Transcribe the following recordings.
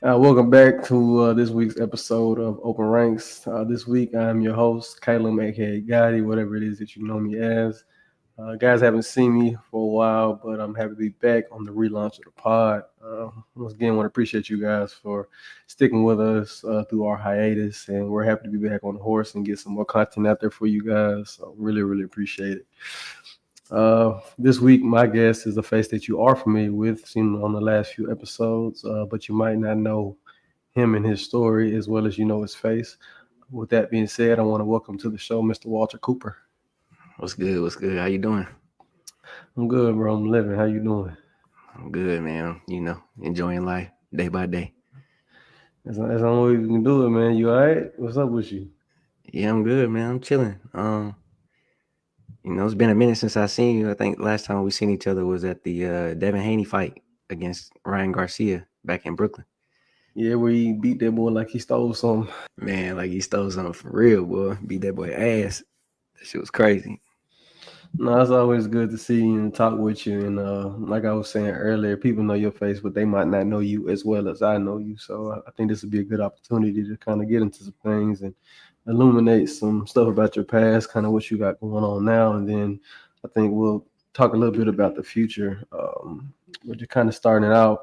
Welcome back to this week's episode of Open Ranks. This week, I'm your host, Kalem, aka Gotti, whatever it is that you know me as. Guys haven't seen me for a while, but I'm happy to be back on the relaunch of the pod. Once again, want to appreciate you guys for sticking with us through our hiatus, and we're happy to be back on the horse and get some more content out there for you guys. So really, really appreciate it. This week, my guest is a face that you are familiar with, seen on the last few episodes, but you might not know him and his story as well as you know his face. With that being said, I want to welcome to the show Mr. Walter Cooper. What's good? What's good? How you doing? I'm good, bro. I'm living. How you doing? I'm good, man. Enjoying life day by day. That's the only way we can do it, man. You all right? What's up with you? Yeah, I'm good, man. I'm chilling. It's been a minute since I seen you. I think last time we seen each other was at the Devin Haney fight against Ryan Garcia back in Brooklyn. Yeah, where he beat that boy like he stole something. Man, like he stole something for real, boy. Beat that boy ass. That shit was crazy. No, it's always good to see you and talk with you. And like I was saying earlier, people know your face, but they might not know you as well as I know you. So I think this would be a good opportunity to kind of get into some things and illuminate some stuff about your past, kind of what you got going on now. And then I think we'll talk a little bit about the future. We're just kind of starting it out.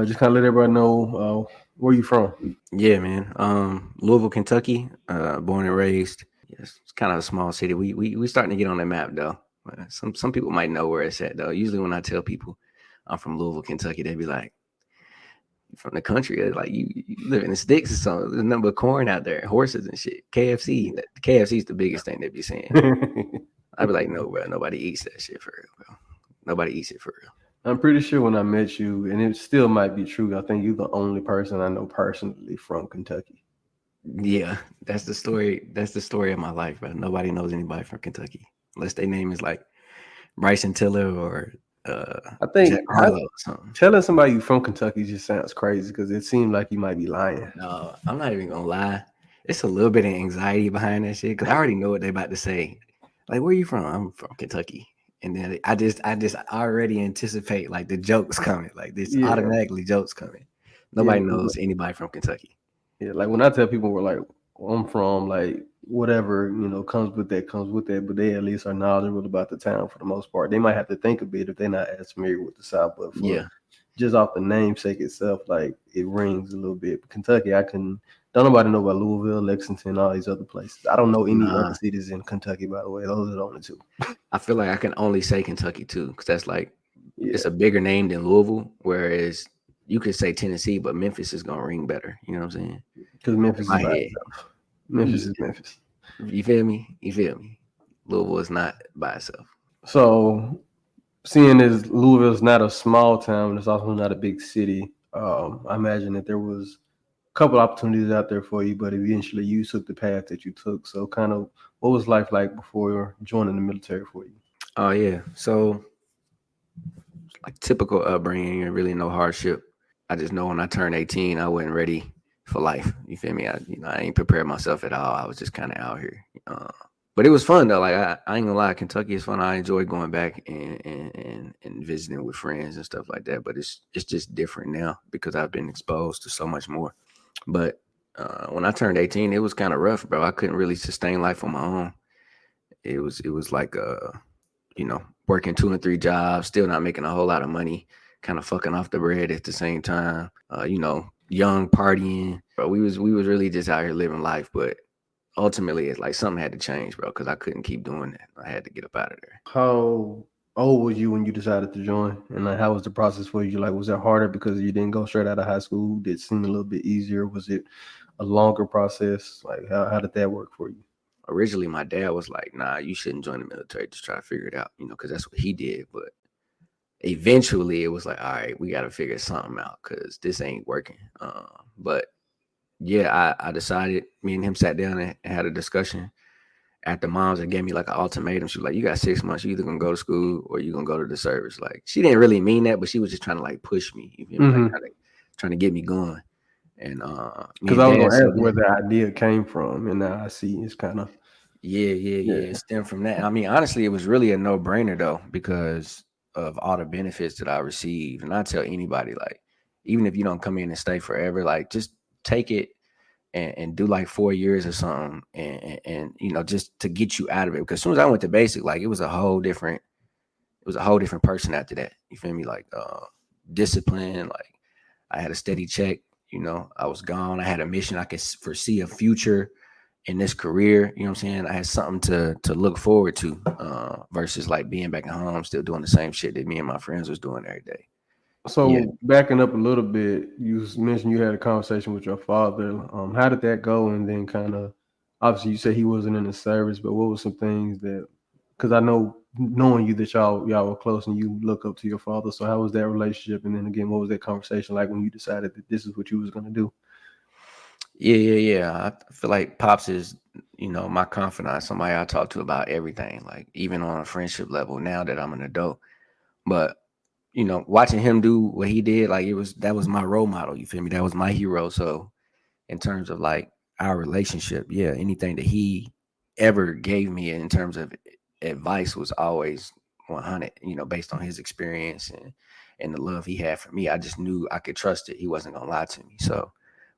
Just kind of let everybody know where you from. Yeah, man. Louisville, Kentucky. Born and raised. Yes, it's kind of a small city. We starting to get on the map though. Some people might know where it's at though. Usually when I tell people I'm from Louisville, Kentucky, they be like, "You from the country? Like you live in the sticks or something. There's a number of corn out there, horses and shit. KFC is the biggest thing they be saying." I'd be like, "No, bro. Nobody eats that shit for real, bro. Nobody eats it for real." I'm pretty sure when I met you, and it still might be true, I think you're the only person I know personally from Kentucky. Yeah, that's the story. That's the story of my life, bro. Nobody knows anybody from Kentucky unless their name is like Bryson Tiller or I Jack think Harlow or something. telling somebody you from Kentucky just sounds crazy because it seems like you might be lying. No, I'm not even gonna lie. It's a little bit of anxiety behind that shit because I already know what they about to say. Like, where you from? I'm from Kentucky, and then I just already anticipate like the jokes coming. Like, this Yeah, automatically jokes coming. yeah, Nobody knows anybody from Kentucky. yeah. Like when I tell people we're like, well, I'm from like whatever comes with that, but they at least are knowledgeable about the town for the most part. They might have to think a bit if they're not as familiar with the South, but for Yeah, just off the namesake itself, like it rings a little bit. Kentucky, I can don't nobody know about Louisville, Lexington, all these other places. I don't know any other nah. cities in Kentucky, by the way. Those are the only two. I feel like I can only say Kentucky too, because that's like Yeah, it's a bigger name than Louisville. Whereas you could say Tennessee, but Memphis is gonna ring better. You know what I'm saying? because In Memphis is my by head, itself. Memphis yeah. is Memphis. You feel me? You feel me? Louisville is not by itself. So, seeing as Louisville's not a small town, it's also not a big city. I imagine that there was a couple opportunities out there for you, but eventually you took the path that you took. So, kind of, what was life like before joining the military for you? Oh yeah. So like typical upbringing and really no hardship. I just know when I turned 18, I wasn't ready for life. You feel me? I ain't prepared myself at all. I was just kind of out here. But it was fun though. Like I ain't gonna lie, Kentucky is fun. I enjoy going back and visiting with friends and stuff like that. But it's just different now because I've been exposed to so much more. But when I turned 18, it was kind of rough, bro. I couldn't really sustain life on my own. It was like working two and three jobs, still not making a whole lot of money, kind of fucking off the bread at the same time. Young partying, bro. We was really just out here living life, but ultimately it's like something had to change, bro, because I couldn't keep doing that. I had to get up out of there. How old was you when you decided to join? And like, how was the process for you? Like, was it harder because you didn't go straight out of high school? Did it seem a little bit easier? Was it a longer process? Like, how did that work for you? Originally, my dad was like, "Nah, you shouldn't join the military. Just try to figure it out, because that's what he did." But eventually, it was like, "All right, we got to figure something out because this ain't working." But yeah, I decided. Me and him sat down and had a discussion at the moms and gave me like an ultimatum. She was like, "You got 6 months. You either gonna go to school or you gonna go to the service." Like she didn't really mean that, but she was just trying to like push me. You feel me? Like Mm-hmm. trying to get me going. And me Because and I was dad gonna sat ask where down. the idea came from, and now I see it's kind of Yeah, yeah, yeah. It yeah. stemmed from that. I mean, honestly, it was really a no brainer though because of all the benefits that I received. And I tell anybody like, even if you don't come in and stay forever, like just take it and do like 4 years or something, and just to get you out of it. Because as soon as I went to basic, like it was a whole different person after that. You feel me? Like discipline, like I had a steady check. I was gone. I had a mission. I could foresee a future in this career. You know what I'm saying? I had something to look forward to, versus like being back at home, still doing the same shit that me and my friends was doing every day. Yeah. So backing up a little bit, you mentioned you had a conversation with your father. How did that go? And then kind of, obviously, you said he wasn't in the service, but what were some things that? Because I know, knowing you, that y'all were close and you look up to your father. So how was that relationship? And then again, what was that conversation like when you decided that this is what you was gonna do? Yeah. I feel like Pops is, my confidant, somebody I talk to about everything, like even on a friendship level now that I'm an adult. But watching him do what he did, like that was my role model. You feel me? That was my hero. So in terms of like our relationship, yeah, anything that he ever gave me in terms of advice was always 100. Based on his experience and the love he had for me, I just knew I could trust it. He wasn't gonna lie to me. So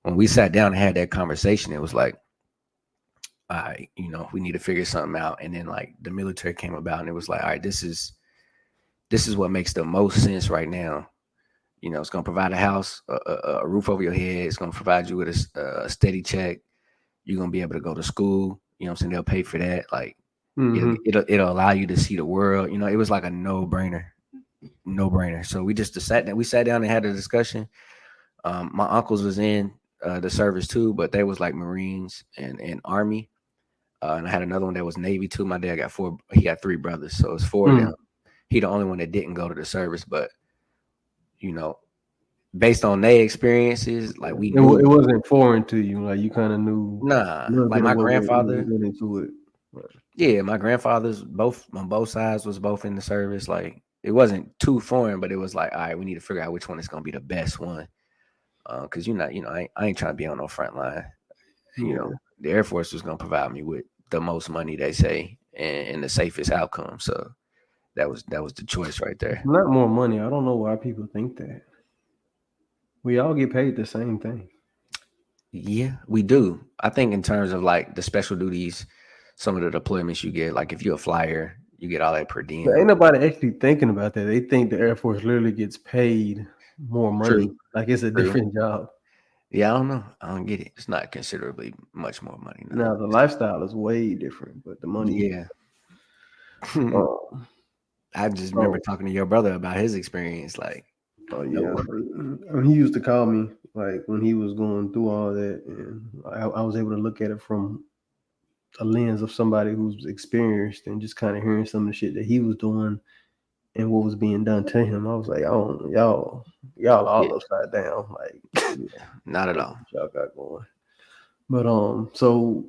when we sat down and had that conversation, it was like, all right, we need to figure something out. And then like the military came about, and it was like, all right, this is what makes the most sense right now. It's going to provide a house, a roof over your head. It's going to provide you with a steady check. You're going to be able to go to school. You know what I'm saying? They'll pay for that. Like Mm-hmm. it'll allow you to see the world. It was like a no brainer. So we sat down and had a discussion. My uncles was in the service too, but they was like Marines and Army. And I had another one that was Navy too. My dad got four. He got three brothers, so it's four of them. He the only one that didn't go to the service, but you know, based on their experiences, like we It knew, wasn't foreign to you. Like you kind of knew nah, a little like bit of my what grandfather, went into it. yeah, my grandfather's both on both sides was both in the service. Like it wasn't too foreign, but it was like, all right, we need to figure out which one is gonna be the best one. Because I ain't trying to be on no front line. Yeah. The Air Force was gonna provide me with the most money, they say, and the safest outcome. So that was the choice right there. Not more money. I don't know why people think that. We all get paid the same thing. Yeah, we do. I think in terms of like the special duties, some of the deployments you get, like if you're a flyer, you get all that per But ain't diem. nobody actually thinking about that. They think the Air Force literally gets paid more money. True, Like it's a true. different job. Yeah, I don't know. I don't get it. It's not considerably much more money Now now. the lifestyle is way different, but the money. Yeah. Um, I just remember oh, talking to your brother about his experience. Like, oh yeah. no, I mean, he used to call me like when he was going through all that, and I was able to look at it from a lens of somebody who's experienced and just kind of hearing some of the shit that he was doing and what was being done to him. I was like, oh, y'all yeah, all upside down. Like, yeah, not at what all. y'all got going? But so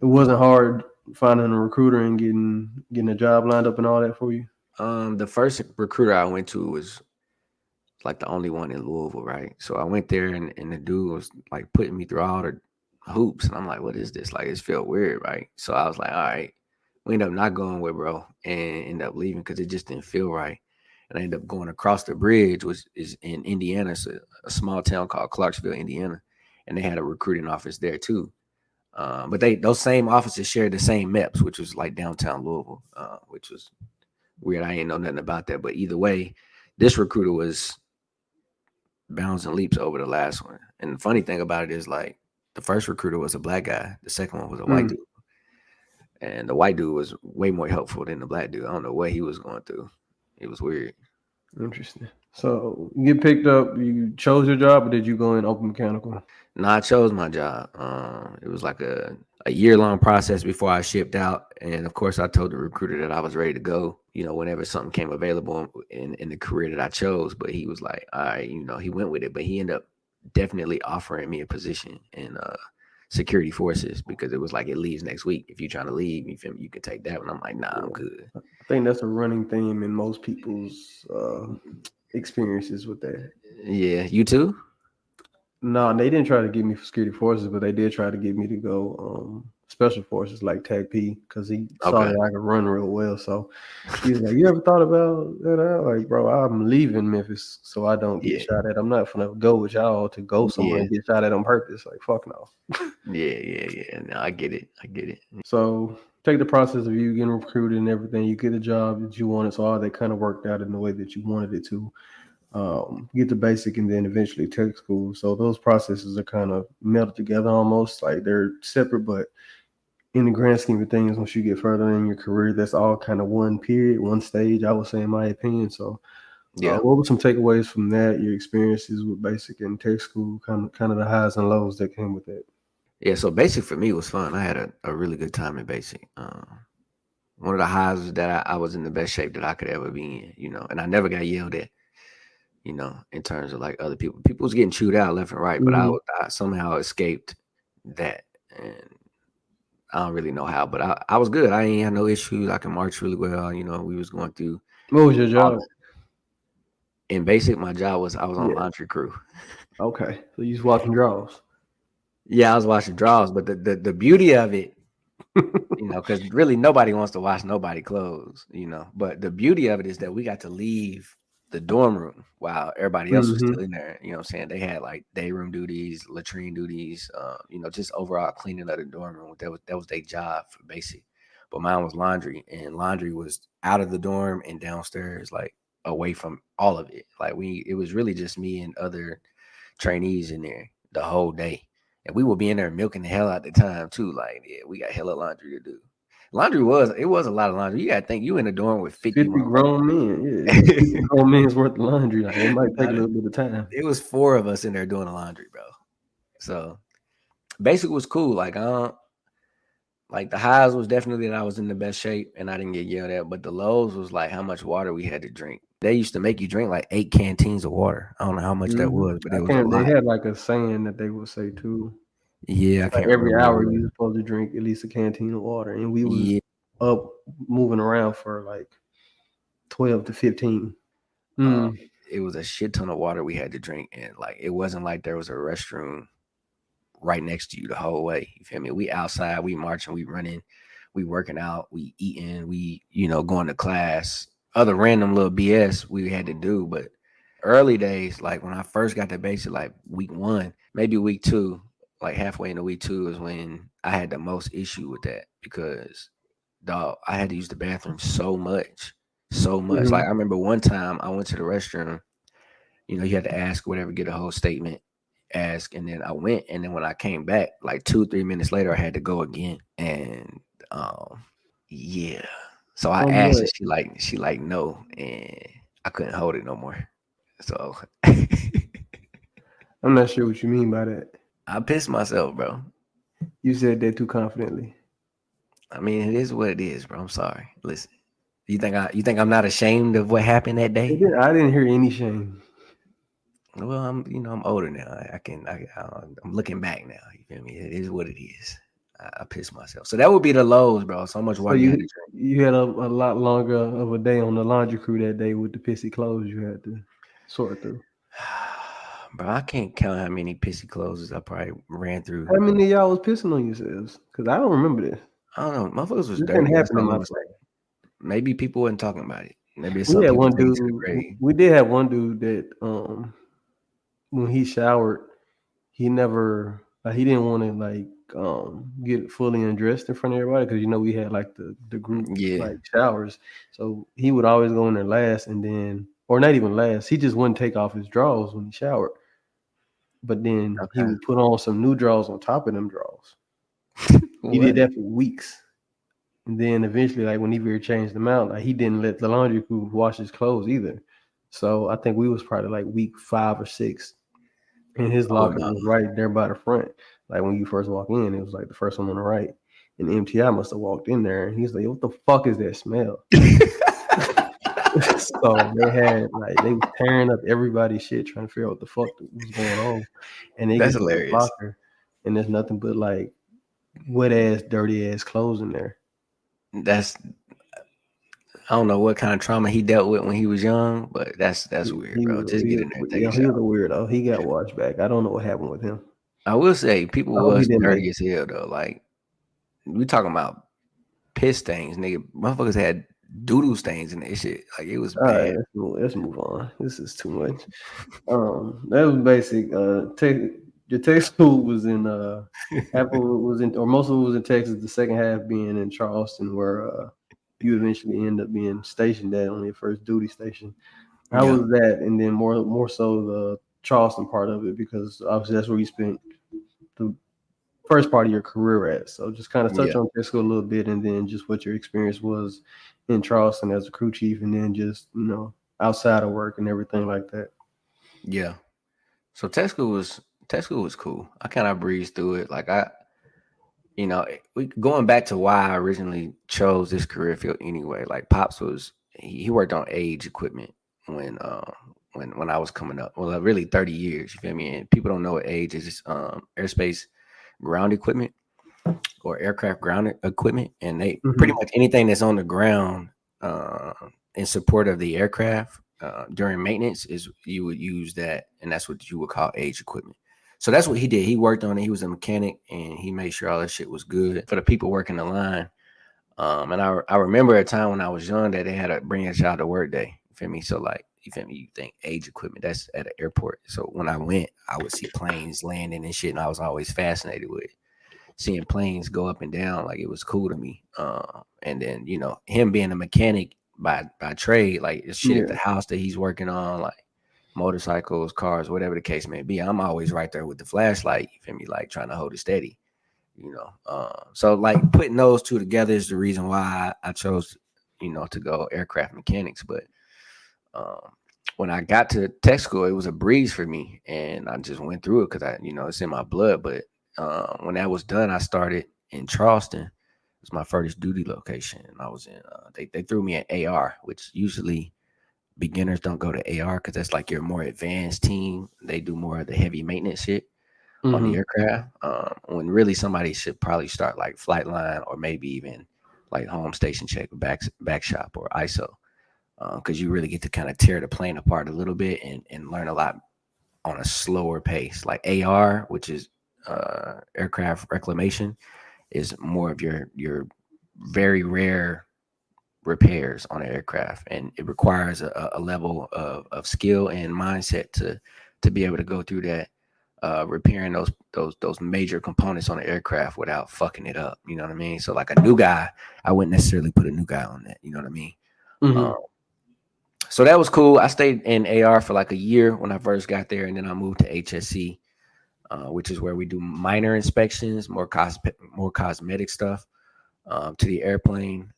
it wasn't hard finding a recruiter and getting a job lined up and all that for you. The first recruiter I went to was like the only one in Louisville, right? So I went there, and the dude was like putting me through all the hoops, and I'm like, what is this? Like, it felt weird, right? So I was like, all right. We ended up not going with bro and ended up leaving because it just didn't feel right. And I ended up going across the bridge, which is in Indiana. It's a small town called Clarksville, Indiana. And they had a recruiting office there too. But those same offices shared the same MEPS, which was like downtown Louisville, which was weird. I ain't know nothing about that. But either way, this recruiter was bounds and leaps over the last one. And the funny thing about it is like the first recruiter was a black guy, the second one was a white Hmm, dude. And the white dude was way more helpful than the black dude. I don't know what he was going through. It was weird. interesting. So you get picked up. You chose your job, or did you go in open mechanical? No, I chose my job. It was like a year long process before I shipped out. And of course, I told the recruiter that I was ready to go, whenever something came available in the career that I chose. But he was like, all right, he went with it. But he ended up definitely offering me a position in security forces because it was like it leaves next week. If you're trying to leave, you feel me, you can take that one. I'm like, nah, I'm Yeah, good. I think that's a running theme in most people's experiences with that. Yeah, you too? No, they didn't try to get me for security forces, but they did try to get me to go. special forces like Tag P because he saw Okay. that I could run real well. So he was like, "You ever thought about that?" I was like, bro, I'm leaving Memphis so I don't get Yeah. shot at. I'm not gonna go with y'all to go somewhere Yeah. and get shot at on purpose. Like, fuck no. Yeah. Yeah. Yeah. No, I get it. I get it. So take the process of you getting recruited and everything. You get a job that you wanted, so all that kind of worked out in the way that you wanted it to. Get the basic and then eventually tech school. So those processes are kind of melded together almost like they're separate, but in the grand scheme of things, once you get further in your career, that's all kind of one period, one stage, I would say, in my opinion. So, Yeah. what were some takeaways from that? Your experiences with basic and tech school, kind of the highs and lows that came with that. Yeah. So basic for me was fun. I had a really good time in basic. One of the highs was that I was in the best shape that I could ever be in, and I never got yelled at, in terms of like other people. People was getting chewed out left and right, but Mm-hmm. I somehow escaped that. And I don't really know how, but I was good. I ain't had no issues. I can march really well. We was going through What was your all job? in basic. My job was I was on Yeah. laundry crew. Okay. So you just walking draws. Yeah, I was washing drawers, but the beauty of it, because really nobody wants to wash nobody clothes. But the beauty of it is that we got to leave the dorm room while everybody else was Mm-hmm. still in there. You know what I'm saying? They had like day room duties, latrine duties, just overall cleaning of the dorm room. That was their job for basic. But mine was laundry, and laundry was out of the dorm and downstairs, like away from all of it. Like it was really just me and other trainees in there the whole day. And we would be in there milking the hell out the time too. Like, yeah, we got hella laundry to do. It was a lot of laundry. You gotta think you in a dorm with 50 50 motherfuckers. grown men. Yeah. 50 grown men's worth of laundry. Like, it might take a little bit of time. It was four of us in there doing the laundry, bro. So basic was cool. Like like the highs was definitely that I was in the best shape and I didn't get yelled at, but the lows was like how much water we had to drink. They used to make you drink like 8 canteens of water. I don't know how much that Mm-hmm. was, but I it was a can't. They lot. had like a saying that they would say too. Yeah, I Like can't every remember what it hour, was. you supposed to drink at least a canteen of water, and we was Yeah. up moving around for like 12 to 15. Um, Mm. it was a shit ton of water we had to drink, and like it wasn't like there was a restroom right next to you the whole way. You feel me? We outside, we marching, we running, we working out, we eating, we going to class. Other random little BS we had to do, but early days, like when I first got to basic, like week 1, maybe week 2, like halfway into week 2 is when I had the most issue with that because dog, I had to use the bathroom so much, so much. Like Hmm. I remember one time I went to the restroom. You had to ask whatever, get a whole statement, ask, and then I went, and then when I came back, like 2 3 minutes later, I had to go again, and um, yeah. So I So asked, and much. she like no, and I couldn't hold it no more. So I'm not sure what you mean by that. I pissed myself, bro. You said that too confidently. I mean, it is what it is, bro. I'm sorry. Listen, you think I'm not ashamed of what happened that day? I didn't hear any shame. Well, I'm older now. I'm looking back now. You feel me? It is what it is. I pissed myself. So that would be the lows, bro. So much So water you had to you had a lot longer of a day on the laundry crew that day with the pissy clothes you had to sort through. drink. Bro, I can't count how many pissy clothes I probably ran through. How many of y'all was pissing on yourselves? Because I don't remember this. I don't know. Motherfuckers was This didn't dirty. That's happen all in I'm my gonna say. class. Maybe people wasn't talking about it. Maybe it's We some had people one take it to the dude. grave. We did have one dude that when he showered, he never like he didn't want to like get fully undressed in front of everybody because we had like the group Yeah. like showers. So he would always go in there last and then or not even last. He just wouldn't take off his drawers when he showered. But then he Okay. would put on some new drawers on top of them drawers. He did What? that for weeks. And then eventually, like when he very changed them out, like he didn't let the laundry crew wash his clothes either. So I think we was probably like week 5 or 6, and his Oh locker no. was right there by the front. Like when you first walk in, it was like the first one on the right. And MTI must have walked in there, and he's like, "What the fuck is that smell?" So they was tearing up everybody's shit, trying to figure out what the fuck was going on. And they That's get to his hilarious. locker, and there's nothing but like wet ass, dirty ass clothes in there. That's I don't know what kind of trauma he dealt with when he was young, but that's weird, He bro. was Just get in there and take a he was a shower. weirdo. He got washed back. I don't know what happened with him. I will say people I hope he was didn't make dirty it. as hell though. Like we talking about piss stains, nigga. Motherfuckers had doodle stains and that shit. Like it was All right, bad. let's move on. This is too much. That was basic. The tech school was in half of it was in, or most of it was in Texas. The second half being in Charleston, where you eventually end up being stationed at on your first duty station. How Yeah, was that? And then more so the Charleston part of it, because obviously that's where you spent the first part of your career at. So just kind of touch yeah, on tech school a little bit, and then just what your experience was in Charleston as a crew chief, and then just outside of work and everything like that. yeah. So tech school was cool. I kind of breezed through it. Like we going back to why I originally chose this career field anyway. Like Pops was he worked on age equipment when when I was coming up. Well, really 30 years. You feel me? And people don't know what age is. It's airspace ground equipment or aircraft ground equipment, and they pretty Hmm. much anything that's on the ground in support of the aircraft during maintenance is you would use that, and that's what you would call age equipment. So that's what he did. He worked on it. He was a mechanic, and he made sure all that shit was good for the people working the line. And I remember a time when I was young that they had to bring a child to work day. You feel me? So like, you feel me? You think age equipment, that's at an airport. So when I went, I would see planes landing and shit, and I was always fascinated with it, seeing planes go up and down. Like it was cool to me. And then him being a mechanic by trade, like it's shit at the Yeah. house that he's working on, like motorcycles, cars, whatever the case may be. I'm always right there with the flashlight. You feel me? Like trying to hold it steady. So like putting those two together is the reason why I chose to go aircraft mechanics. But um, when I got to tech school, it was a breeze for me, and I just went through it because it's in my blood. But when that was done, I started in Charleston. It was my first duty location, and I was in. They threw me an AR, which usually beginners don't go to AR because that's like your more advanced team. They do more of the heavy maintenance shit on the Hmm. aircraft. When really somebody should probably start like flight line or maybe even like home station check, back shop or ISO, because you really get to kind of tear the plane apart a little bit and learn a lot on a slower pace. Like AR, which is aircraft reclamation, is more of your very rare repairs on an aircraft, and it requires a level of skill and mindset to be able to go through that, repairing those major components on the aircraft without fucking it up. You know what I mean? So like a new guy, I wouldn't necessarily put a new guy on that. You know what I mean? Hmm. Um, so that was cool. I stayed in AR for like a year when I first got there, and then I moved to HSC, which is where we do minor inspections, more cosmetic stuff to the airplane.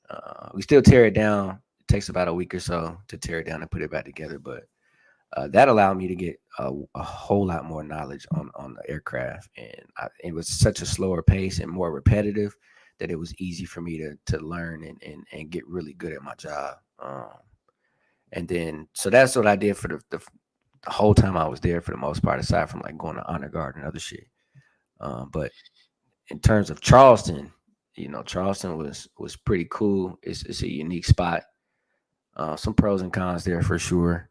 We still tear it down. It takes about a week or so to tear it down and put it back together, but that allowed me to get a whole lot more knowledge on the aircraft, and it was such a slower pace and more repetitive that it was easy for me to learn and get really good at my job. And then so that's what I did for the whole time I was there for the most part, aside from like going to honor guard and other shit. But in terms of Charleston, Charleston was pretty cool. It's a unique spot. Some pros and cons there for sure.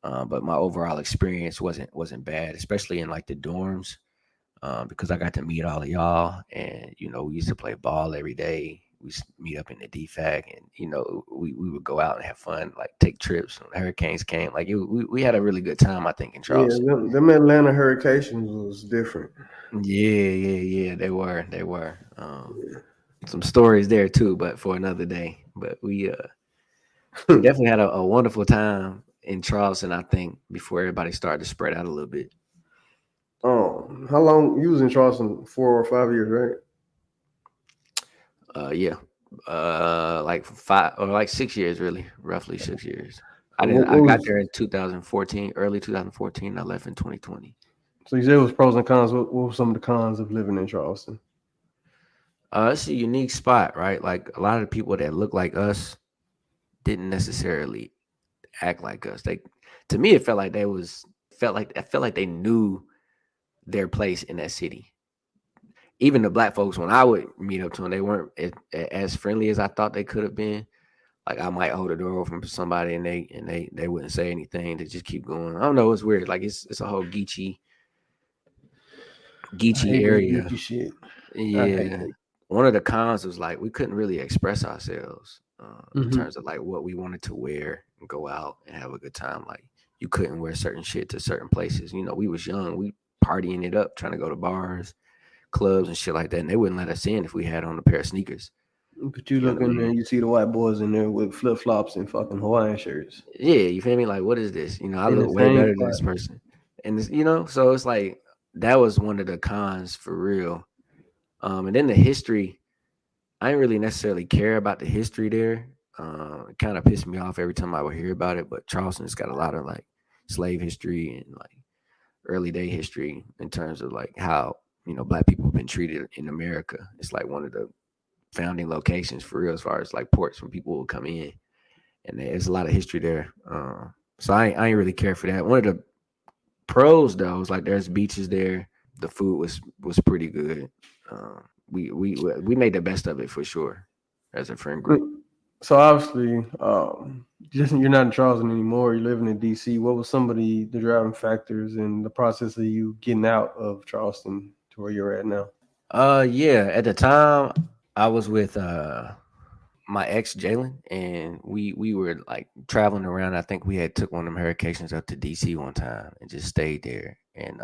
But my overall experience wasn't bad, especially in like the dorms, because I got to meet all of y'all, and we used to play ball every day. We used to meet up in the DFAC, and we would go out and have fun, like take trips when hurricanes came. Like we had a really good time, I think, in Yeah, Charleston. them Atlanta Hurricanes was different. Yeah. They were. Some stories there too, but for another day. But we definitely had a wonderful time in Charleston, I think, before everybody started to spread out a little bit. How long you was in Charleston? 4 or 5 years, right? Yeah. Like 6 years, really, roughly 6 years. So I what got was there in 2014, early 2014. I left in 2020. so you said it was pros and cons. What were some of the cons of living in Charleston? It's a unique spot, right? Like a lot of the people that look like us didn't necessarily act like us. To me, it felt like they knew their place in that city. Even the black folks, when I would meet up to them, they weren't as friendly as I thought they could have been. Like I might hold a door open for somebody, and they wouldn't say anything. They just keep going. I don't know. It's weird. Like it's a whole I geeky hate that area. Gucci shit. I hate Yeah, that. one of the cons was like we couldn't really express ourselves in Mm-hmm. terms of like what we wanted to wear and go out and have a good time. Like you couldn't wear certain shit to certain places. You know, we was young, we partying it up, trying to go to bars, clubs, and shit like that, and they wouldn't let us in if we had on a pair of sneakers. But you You know look what I in there, mean? you see the white boys in there with flip flops and fucking Hawaiian shirts Yeah, you feel me? Like, what is this? You know, I in the look way same better than spot. this person, and you know, so it's like that was one of the cons for real. And then the history. I didn't really necessarily care about the history there. It kind of pissed me off every time I would hear about it. But Charleston's got a lot of like slave history and like early day history in terms of like how black people have been treated in America. It's like one of the founding locations for real, as far as like ports when people will come in, and there's a lot of history there. So I ain't really care for that. One of the pros though is like there's beaches there. The food was pretty good. We made the best of it for sure as a friend group. So obviously, just you're not in Charleston anymore. You're living in DC. What was some of the driving factors in the process of you getting out of Charleston to where you're at now? Yeah, at the time I was with my ex Jalen, and we were like traveling around. I think we had took one of them hurricanes up to DC one time and just stayed there, and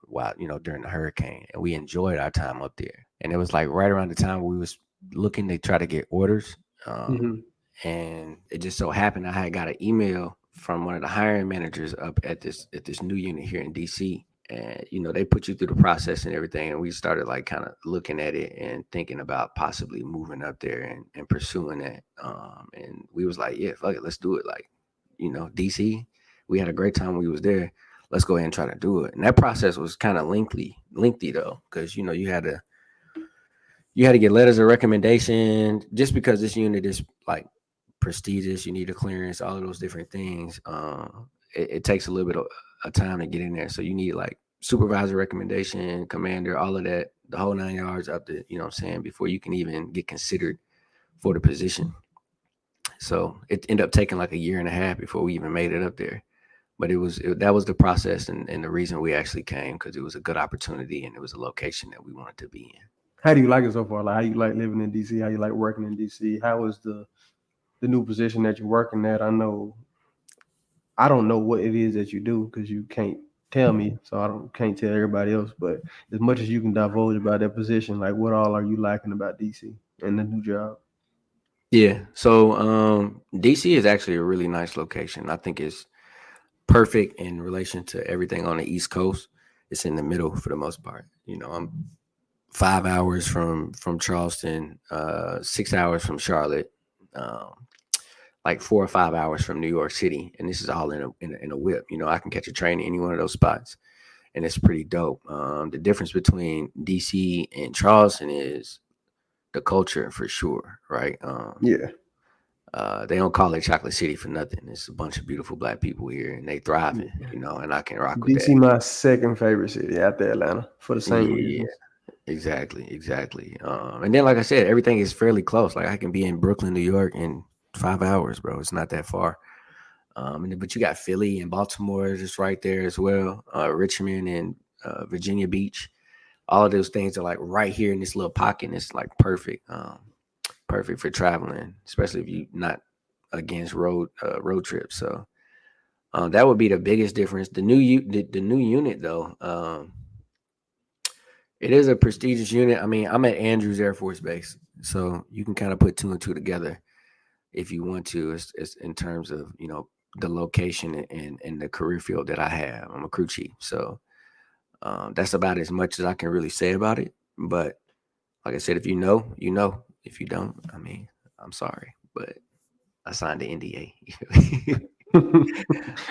while during the hurricane, and we enjoyed our time up there. And it was like right around the time we was looking to try to get orders. Um, Mm-hmm. and it just so happened I had got an email from one of the hiring managers up at this new unit here in DC, and they put you through the process and everything, and we started like kind of looking at it and thinking about possibly moving up there and pursuing that. And we was like, yeah, fuck it, let's do it. Like, DC, we had a great time when we was there. Let's go ahead and try to do it. And that process was kind of lengthy though, because you had to get letters of recommendation just because this unit is like prestigious. You need a clearance, all of those different things. It takes a little bit of a time to get in there. So you need like supervisor recommendation, commander, all of that, the whole 9 yards up to, what I'm saying, before you can even get considered for the position. So it ended up taking like a year and a half before we even made it up there. But that was the process and the reason we actually came, because it was a good opportunity and it was a location that we wanted to be in. How do you like it so far? Like how you like living in DC? How you like working in DC? How is the new position that you're working at? I don't know what it is that you do because you can't tell me, so I don't can't tell everybody else. But as much as you can divulge about that position, like what all are you liking about DC and the new job? Yeah. So DC is actually a really nice location. I think it's perfect in relation to everything on the East Coast. It's in the middle for the most part. I'm 5 hours from Charleston, 6 hours from Charlotte, um, like 4 or 5 hours from New York City, and this is all in a whip. I can catch a train in any one of those spots, and it's pretty dope. The difference between DC and Charleston is the culture for sure, right? Yeah, They don't call it Chocolate City for nothing. It's a bunch of beautiful black people here, and they thriving, and I can rock with DC that. my second favorite city after Atlanta for the same Yeah, reasons. exactly. And then, like I said, everything is fairly close. Like I can be in Brooklyn, New York, in 5 hours, bro. It's not that far. But you got Philly and Baltimore just right there as well. Richmond and Virginia Beach. All of those things are like right here in this little pocket. And it's like perfect, perfect for traveling, especially if you not against road trips. So that would be the biggest difference. The new unit though. It is a prestigious unit. I mean, I'm at Andrews Air Force Base, so you can kind of put two and two together if you want to. It's in terms of the location and the career field that I have. I'm a crew chief, so that's about as much as I can really say about it. But like I said, if you know, you know. If you don't, I mean, I'm sorry, but I signed the NDA. All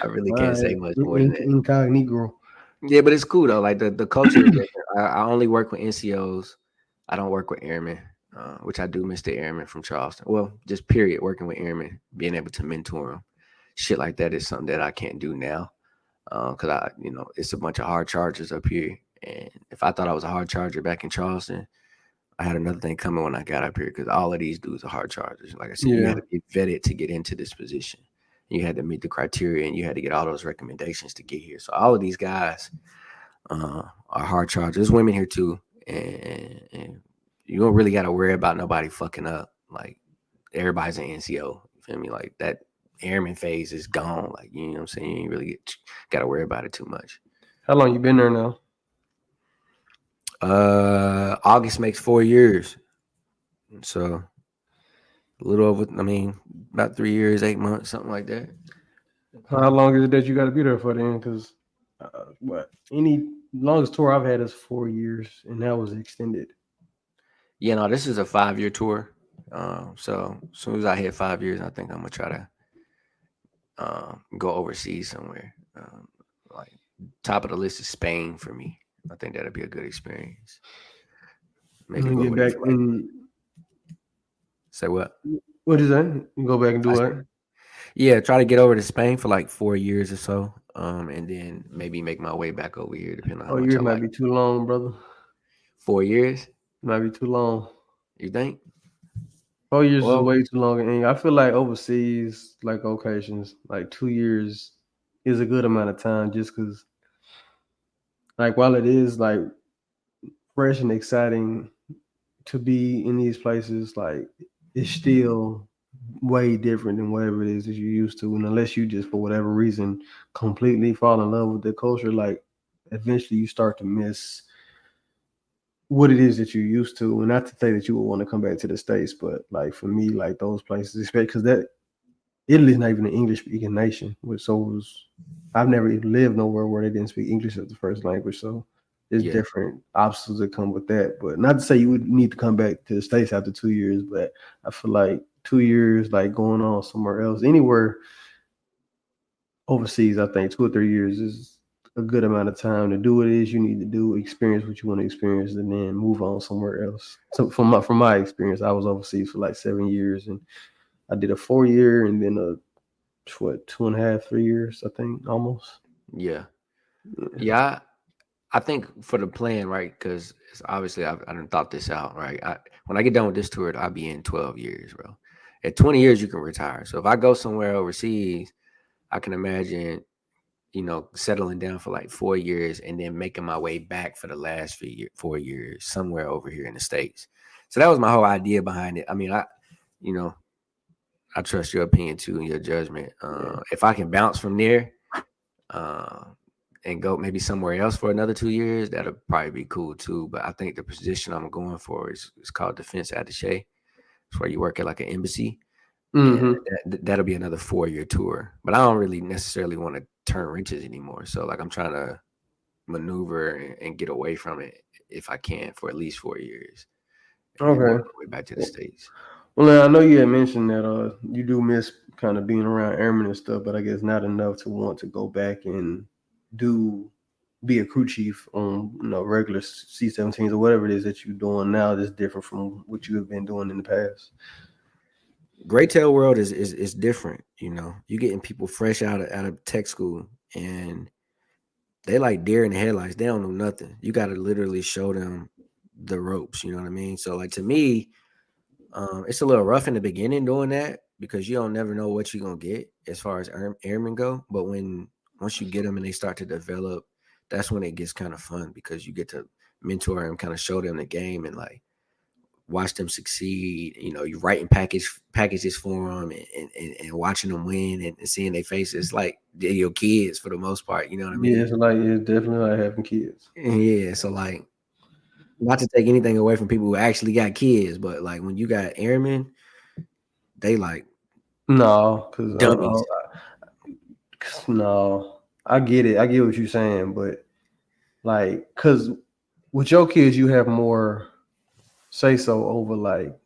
I really can't right, say much more than that. incognito. Yeah, but it's cool though. Like the culture is different. I only work with NCOs. I don't work with airmen, which I do miss the airmen from Charleston. Well, just period. Working with airmen, being able to mentor them, shit like that is something that I can't do now. Because it's a bunch of hard chargers up here, and if I thought I was a hard charger back in Charleston, I had another thing coming when I got up here. Because all of these dudes are hard chargers. Like I said, you had Yeah, to be vetted to get into this position. You had to meet the criteria, and you had to get all those recommendations to get here. So all of these guys are hard chargers. There's women here too, and you don't really got to worry about nobody fucking up. Like everybody's an NCO. You feel me? Like that airman phase is gone. Like you know what I'm saying? You ain't really got to worry about it too much. How long you been there now? August makes 4 years, so a little over. I mean, about 3 years, 8 months, something like that. How long is it that you got to be there for then? Because what any longest tour I've had is 4 years, and that was extended. Yeah, no, this is a 5 year tour. So as soon as I hit 5 years, I think I'm gonna try to go overseas somewhere. Like top of the list is Spain for me. I think that'd be a good experience. Maybe And go get over there back for like in. say what? What is that? You go back and do I what? said, yeah, try to get over to Spain for like 4 years or so. And then maybe make my way back over here, depending on how Oh, much years I might like be it. too long, brother. 4 years? Might be too long. You think? 4 years is Well, way too long, and I feel like overseas, like locations, like 2 years is a good amount of time. Just because, like, while it is like fresh and exciting to be in these places, like it's still way different than whatever it is that you're used to. And unless you just for whatever reason completely fall in love with the culture, like eventually you start to miss what it is that you're used to. And not to say that you would want to come back to the States, but like for me, like those places, especially because that Italy's not even an English speaking nation, which so was I've never even lived nowhere where they didn't speak English as the first language. So there's yeah, different obstacles that come with that. But not to say you would need to come back to the States after 2 years, but I feel like 2 years, like going on somewhere else, anywhere overseas, I think 2 or 3 years is a good amount of time to do what it is you need to do, experience what you want to experience, and then move on somewhere else. So from my experience, I was overseas for like 7 years, and I did a 4 year and then a what 2.5, 3 years, I think almost. yeah, Yeah. yeah. I think for the plan, right? Because obviously I done thought this out, right? When I get done with this tour, I'll be in 12 years, bro. At 20 years, you can retire. So if I go somewhere overseas, I can imagine, settling down for like 4 years and then making my way back for the last 4 years somewhere over here in the States. So that was my whole idea behind it. I mean, you know, I trust your opinion too and your judgment. Yeah. If I can bounce from there, uh, and go maybe somewhere else for another 2 years, that'll probably be cool too. But I think the position I'm going for is called defense attaché. It's where you work at like an embassy, and Mm-hmm. that'll be another 4 year tour. But I don't really necessarily want to turn wrenches anymore. So like I'm trying to maneuver and get away from it if I can for at least 4 years, and then make Okay. my way back to the States. Well, now, I know you had mentioned that you do miss kind of being around airmen and stuff, but I guess not enough to want to go back and do be a crew chief on regular C-17s or whatever it is that you're doing now that's different from what you have been doing in the past. Gray tail world is different. You getting people fresh out of tech school, and they like deer in the headlights. They don't know nothing. You got to literally show them the ropes. You know what I mean? So like to me, it's a little rough in the beginning doing that because you don't never know what you're gonna get as far as airmen go. But once you get them and they start to develop, that's when it gets kind of fun because you get to mentor them, kind of show them the game, and like watch them succeed. You writing packages for them and watching them win and seeing their faces like they're your kids for the most part. You know what I Yeah, mean? it's definitely like having kids. Yeah. So like, not to take anything away from people who actually got kids, but like when you got airmen, they like No, because dummies. no, I get it. I get what you're saying, but like, because with your kids, you have more say so over like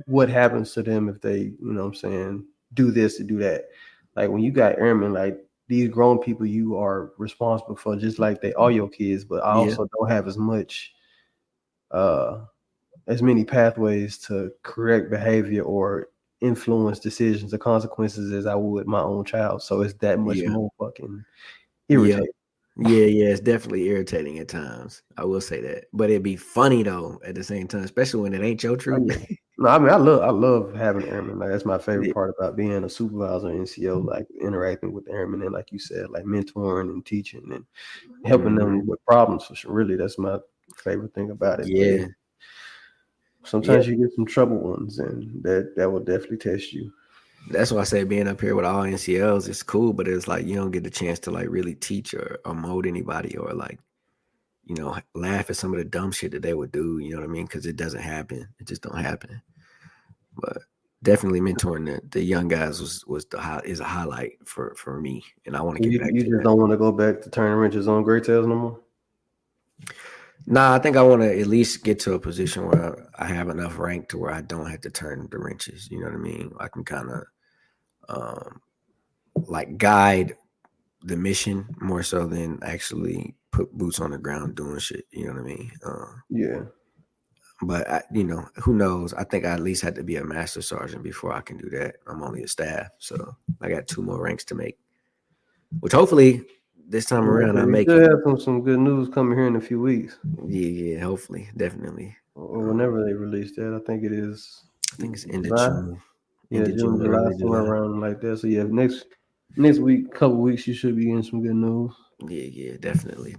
what happens to them if they, what I'm saying, do this or do that. Like when you got airmen, like these grown people you are responsible for just like they are your kids, but I Yeah. also don't have uh as many pathways to correct behavior or influence decisions or consequences as I would my own child. So it's that much Yeah. more fucking Yeah. irritating. Yeah. It's definitely irritating at times. I will say that. But it'd be funny though at the same time, especially when it ain't your Oh, truth. yeah. No, I mean I love having airmen. Like that's my favorite Yeah. part about being a supervisor NCO, like interacting with airmen and like you said, like mentoring and teaching and helping Mhm. them with problems for sure. Really, that's my favorite thing about it. But Yeah. Yeah, Sometimes you get some trouble ones, and that will definitely test you. that's why I say being up here with all NCLs is cool, but it's like you don't get the chance to like really teach or mold anybody or like laugh at some of the dumb shit that they would do. You know what I mean? Because it doesn't happen. It just don't happen. But definitely mentoring the young guys is a highlight for me, and I want to So get you back you to just that. don't want to go back to turning wrenches on Great Tales no more. Nah, I think I want to at least get to a position where I have enough rank to where I don't have to turn the wrenches. You know what I mean? I can kind of um, like guide the mission more so than actually put boots on the ground doing shit. You know what I mean? Yeah. But who knows? I think I at least had to be a master sergeant before I can do that. I'm only a staff, so I got 2 more ranks to make. Which hopefully this time around I We make should it. have some good news coming here in a few weeks, Yeah, hopefully, definitely. or whenever they release that. I think it is I think it's end of July. June, Yeah, June, July, early somewhere July. around like that. So yeah, next week, couple weeks, you should be getting some good news. Yeah, definitely.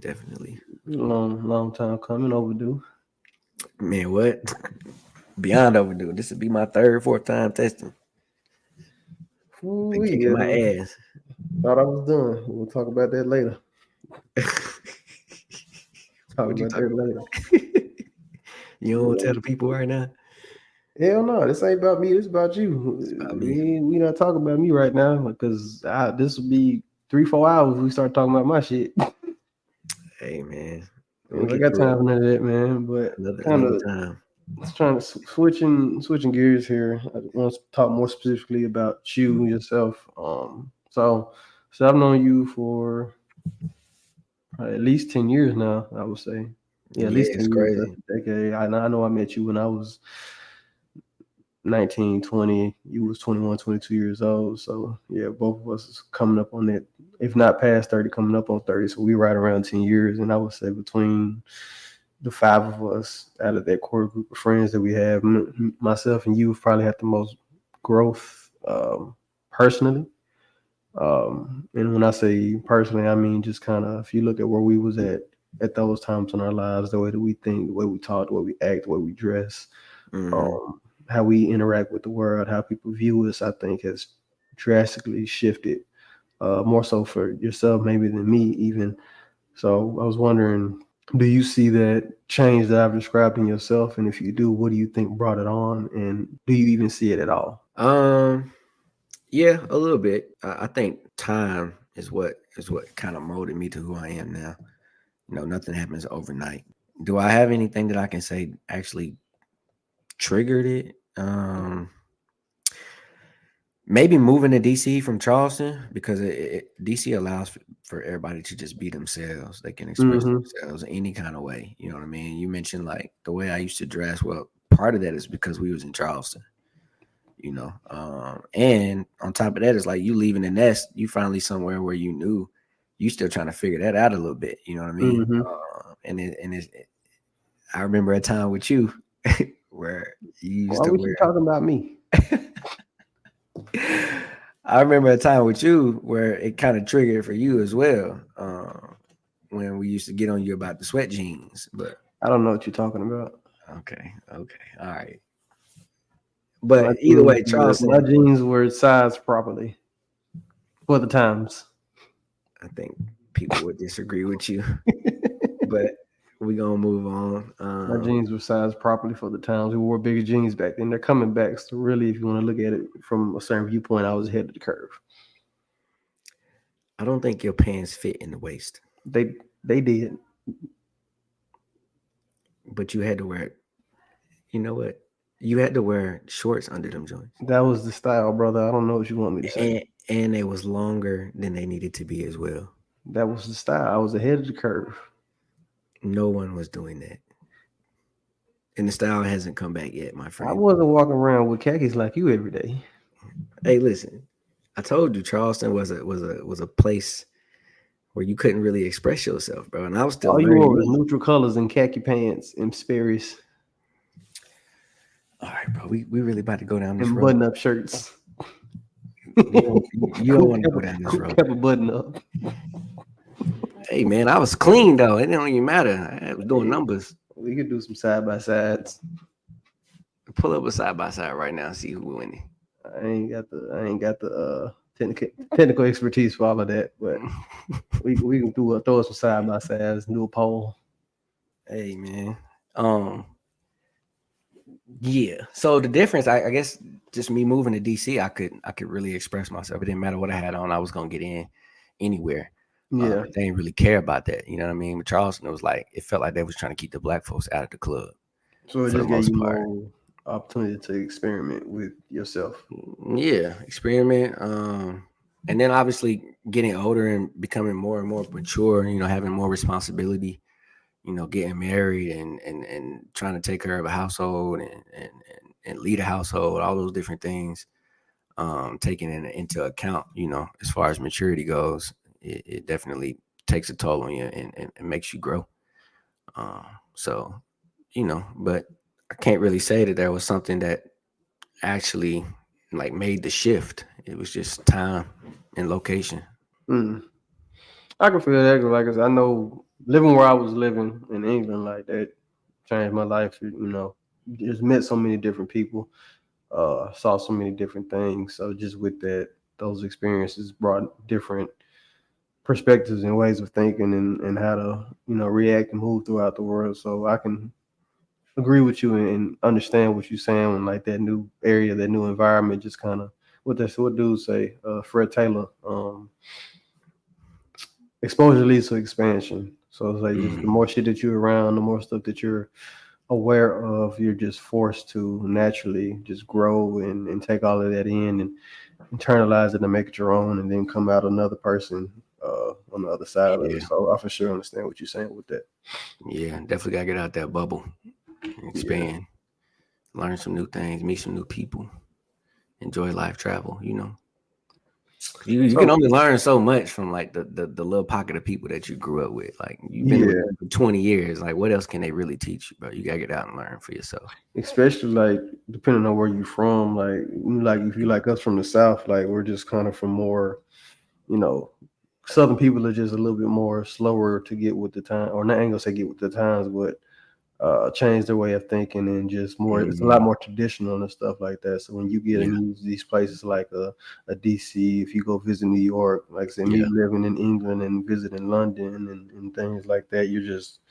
Long time coming, overdue. Man, what? Beyond overdue. This would be my third, fourth time testing. Ooh, Been kicking yeah, my ass. thought I was done. We'll talk about that later. Talk What you about talking that about? later. You don't want to tell the people right now? Hell no, this ain't about me. This about It's you. about me. We not talking about me right now because this will be 3-4 hours. We start talking about my shit. Hey, man. We'll And I get got through it time for none of that, man. But kind another of time. trying to switching gears here. I want to talk more specifically about you yourself. So I've known you for at least 10 years now. I would say, yeah, at Yeah, least it's 10 years. That's crazy. a decade. I know I met you when I was 19, 20. You was 21, 22 years old. So yeah, both of us is coming up on that, if not past 30, coming up on 30. So we right around 10 years. And I would say between the five of us out of that core group of friends that we have, myself and you probably had the most growth personally. And when I say personally, I mean just kind of if you look at where we was at those times in our lives, the way that we think, the way we talk, the way we act, the way we dress, Hmm. um, how we interact with the world, how people view us, I think has drastically shifted. More so for yourself maybe than me even. So I was wondering, do you see that change that I've described in yourself? And if you do, what do you think brought it on? And do you even see it at all? Um, yeah, a little bit. I think time is what kind of molded me to who I am now. Nothing happens overnight. Do I have anything that I can say actually triggered it? Maybe moving to DC from Charleston because DC allows for everybody to just be themselves. They can express Mm-hmm. themselves any kind of way. You know what I mean? You mentioned like the way I used to dress. Well, part of that is because we was in Charleston. And on top of that, it's like you leaving the nest. You finally somewhere where you still trying to figure that out a little bit. You know what I mean? Mm-hmm. I remember a time with you where you used Why to we keep wear. talking about me? I remember a time with you where it kind of triggered for you as well. When we used to get on you about the sweat jeans, but I don't know what you're talking about. okay, all right. My But either jeans way, were my Charleston, jeans were sized properly for the times. I think people would disagree with you, but we gonna move on. My jeans were sized properly for the times. We wore bigger jeans back then. They're coming back. So really, if you want to look at it from a certain viewpoint, I was ahead of the curve. I don't think your pants fit in the waist, They did. but you had to wear. You know what? You had to wear shorts under them joints, That was the style, brother. I don't know what you want me to say. and it was longer than they needed to be as well. That was the style. I was ahead of the curve. No one was doing that, and the style hasn't come back yet, my I friend. wasn't walking around with khakis like you every day. Hey, listen, I told you Charleston was a place where you couldn't really express yourself, bro, and I was still All you learning wore was me. neutral colors and khaki pants and Sperry's All right, bro, we really about to go down this and road. button-up shirts. You don't want to go down this Coop road. kept a button up. Hey, man, I was clean though. It didn't even matter. I was doing Hey, numbers. we could do some side by sides. pull up a side by side right now and see who winning. I ain't got the technical expertise for all of that, but we can throw some side by sides, do a poll. Hey man. Um yeah. So the difference, I guess just me moving to DC, I could really express myself. It didn't matter what I had on, I was gonna get in anywhere. Yeah, They didn't really care about that. You know what I mean? With Charleston, it was like it felt like they was trying to keep the black folks out of the club so it for the just gave most you part. more opportunity to experiment with yourself. Yeah, experiment. And then obviously getting older and becoming more and more mature, having more responsibility, getting married and trying to take care of a household and lead a household, all those different things, taking into account, as far as maturity goes, it definitely takes a toll on you and makes you grow. Um, so, but I can't really say that there was something that actually like made the shift. It was just time and location. Mm. I can feel that 'cause, like I said, I know living where I was living in England like that changed my life. Just met so many different people, saw so many different things. So just with that, those experiences brought different perspectives and ways of thinking and how to react and move throughout the world. So I can agree with you and understand what you're saying when like that new area, that new environment, just kind of what dudes say, Fred Taylor. Exposure leads to expansion. So it's like just the Hmm. more shit that you're around, the more stuff that you're aware of, you're just forced to naturally just grow and take all of that in and internalize it and make it your own, and then come out another person on the other side of it. Yeah, So I for sure understand what you're saying with that. yeah, definitely gotta get out that bubble and Yeah, expand, learn some new things, meet some new people, enjoy life, travel. 'Cause you can so only learn so much from like the little pocket of people that you grew up with. Like you've been with yeah, them for 20 years. Like what else can they really teach you, bro? You gotta get out and learn for yourself. especially like depending on where you're from, like if you like us from the South, like we're just kind of from more, you know, Southern people are just a little bit more slower to get with the time, or not, I ain't gonna say get with the times, but change their way of thinking and just more. It's a lot Hmm. more traditional and stuff like that. So when you get Yeah, in these places like a DC, if you go visit New York, like I said, me yeah, living in England and visiting London and things like that, you're just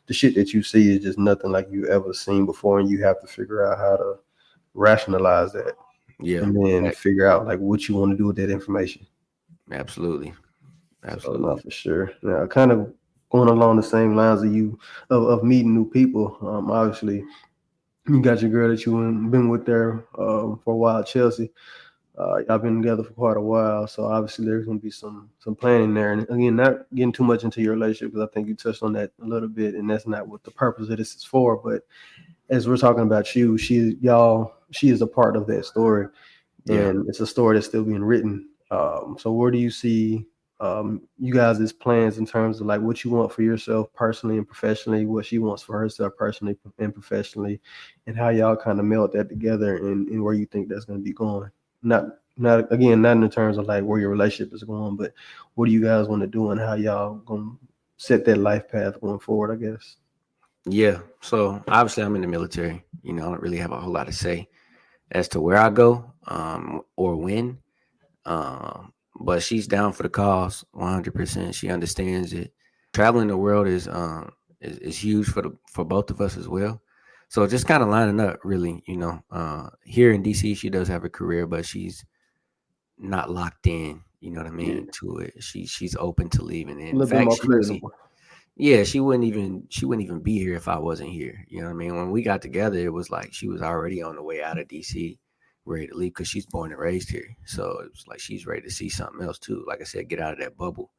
the shit that you see is just nothing like you ever seen before, and you have to figure out how to rationalize that yeah. and then Right. figure out like what you want to do with that information. Absolutely, So no, absolutely. for sure. Now, kind of going along the same lines of you of meeting new people. Obviously, you got your girl that been with there for a while, Chelsea. Y'all been together for quite a while, so obviously there's going to be some planning there. And again, not getting too much into your relationship because I think you touched on that a little bit, and that's not what the purpose of this is for. But as we're talking about you, she is a part of that story, Yeah. and it's a story that's still being written. So where do you see you guys' plans in terms of like what you want for yourself personally and professionally, what she wants for herself personally and professionally, and how y'all kind of meld that together and where you think that's going to be going? Not again, not in the terms of like where your relationship is going, but what do you guys want to do and how y'all going to set that life path going forward, I guess. Yeah. So obviously I'm in the military. I don't really have a whole lot to say as to where I go, or when. But she's down for the cause 100%. She understands it. Traveling the world is huge for both of us as well. So just kind of lining up really, here in DC she does have a career, but she's not locked in, you know what I Yeah, mean, to it. She's open to leaving. a In little bit fact, more she wouldn't. flexible. Yeah, she wouldn't even be here if I wasn't here. You know what I mean? When we got together, it was like she was already on the way out of DC, ready to leave because she's born and raised here. So it was like she's ready to see something else too. Like I said, get out of that bubble,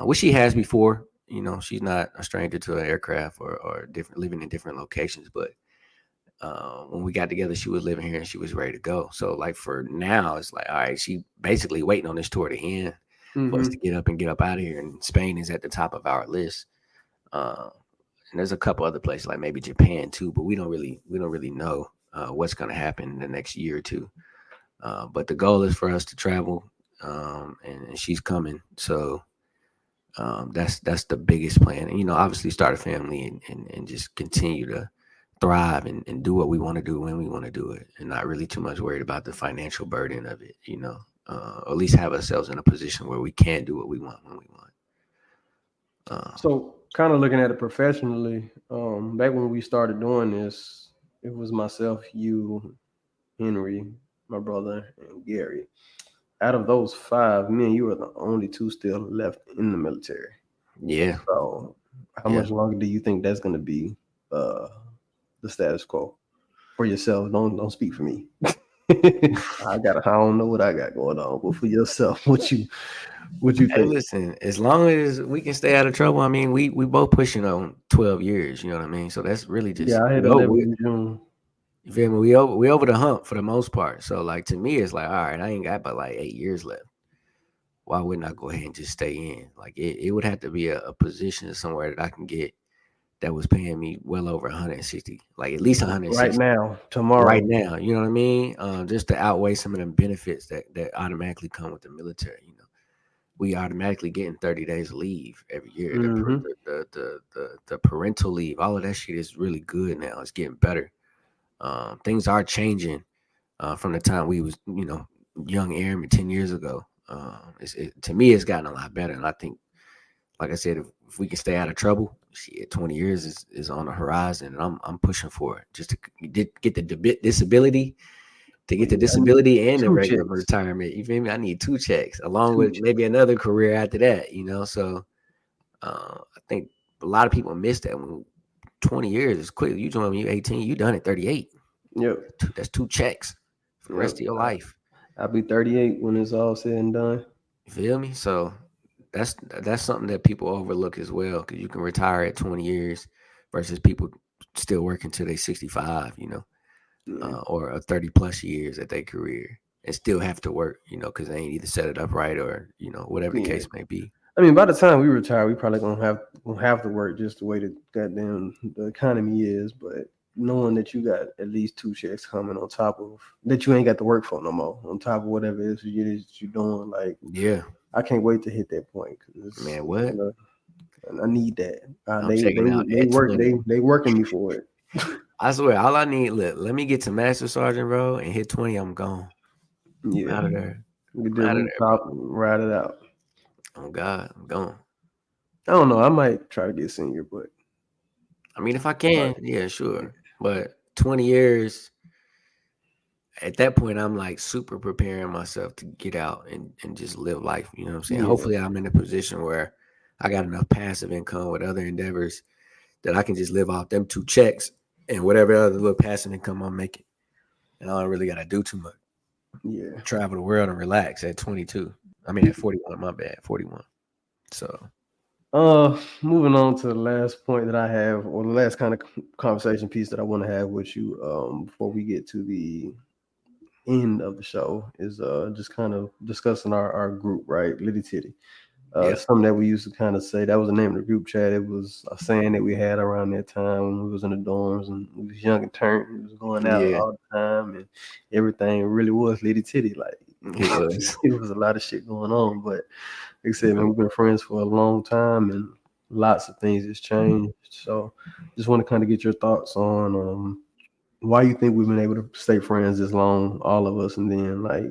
which she has before. She's not a stranger to an aircraft or different living in different locations. But when we got together, she was living here and she was ready to go. So like for now, it's like all right, she basically waiting on this tour to end for us to Hmm. get up out of here. And Spain is at the top of our list. Uh, and there's a couple other places like maybe Japan too, but we don't really know what's going to happen in the next year or two. But the goal is for us to travel, and she's coming. So that's the biggest plan. And obviously start a family and just continue thrive and do what we want to do when we want to do it, and not really too much worried about the financial burden of it, or at least have ourselves in a position where we can do what we want when we want. So, kind of looking at it professionally, back when we started doing this, it was myself, you, Henry, my brother, and Gary. Out of those five men, you are the only two still left in the military. Yeah, So, how yeah. much longer do you think that's going to be uh, the status quo for yourself? Don't speak for me. I don't know what I got going on, but for yourself, what you Hey, think? listen, as long as we can stay out of trouble, I mean, we both pushing on 12 years, you know what I mean? So that's really just Yeah, I hit we over 11 we, in June. you feel me? We over the hump for the most part. So like to me, it's like, all right, I ain't got but like 8 years left. Why wouldn't I go ahead and just stay in? Like it would have to be a position somewhere that I can get that was paying me well over 160, like at least Right 160 now, right tomorrow. now. You know what I mean? Just to outweigh some of the benefits that automatically come with the military. We automatically getting 30 days of leave every year. The Hmm. the parental leave, all of that shit is really good now. It's getting better. Things are changing from the time we was young airmen 10 years ago. To me, it's gotten a lot better, and I think, like I said, if we can stay out of trouble, shit, 20 years is on the horizon, and I'm pushing for it just to get the disability. To get the I need disability and the two regular checks. retirement, you feel me? I need two checks along Two with checks. maybe another career after that, So I think a lot of people miss that. When 20 years is quick. You join when you 18, you done at 38. Yep. That's two checks for the Yep. rest of your life. I'll be 38 when it's all said and done. You feel me? So that's something that people overlook as well, because you can retire at 20 years versus people still working till they 65, Yeah. or 30 plus years at their career and still have to work, because they ain't either set it up right or, whatever the Yeah. case may be. I mean, by the time we retire, we probably gonna have to work just the way the goddamn the economy is. But knowing that you got at least two checks coming on top of that, you ain't got to work for no more. On top of whatever it is you're doing, like Yeah, I can't wait to hit that point because man, what? I need that. I'm They checking they out they at work 20. they working me for it. I swear, all I need, look, let me get to Master Sergeant, bro, and hit 20, I'm gone. I'm Yeah, out of there. we I'm do out of there, bro. rooftop and ride it out. Oh, God, I'm gone. I don't know. I might try to get senior, but I mean, if I but can, yeah, sure. But 20 years, at that point, I'm like super preparing myself to get out and just live life. You know what I'm saying? yeah, Hopefully, I'm in a position where I got enough passive income with other endeavors that I can just live off them two checks and whatever other little passive income I'm making. And I don't really got to do too much. yeah. Travel the world and relax at 22. I mean, at 41, my bad, 41. So, Moving on to the last point that I have, or the last kind of conversation piece that I want to have with you, before we get to the end of the show, is just kind of discussing our group, right? Litty Titty. yeah. Something that we used to kind of say, that was the name of the group chat. It was a saying that we had around that time when we was in the dorms and we was young and turned. We was going out Yeah, all the time and everything really was Litty Titty. Like it was. it was a lot of shit going on. But like I said, man, we've been friends for a long time and lots of things has changed. So just want to kind of get your thoughts on why you think we've been able to stay friends this long, all of us, and then like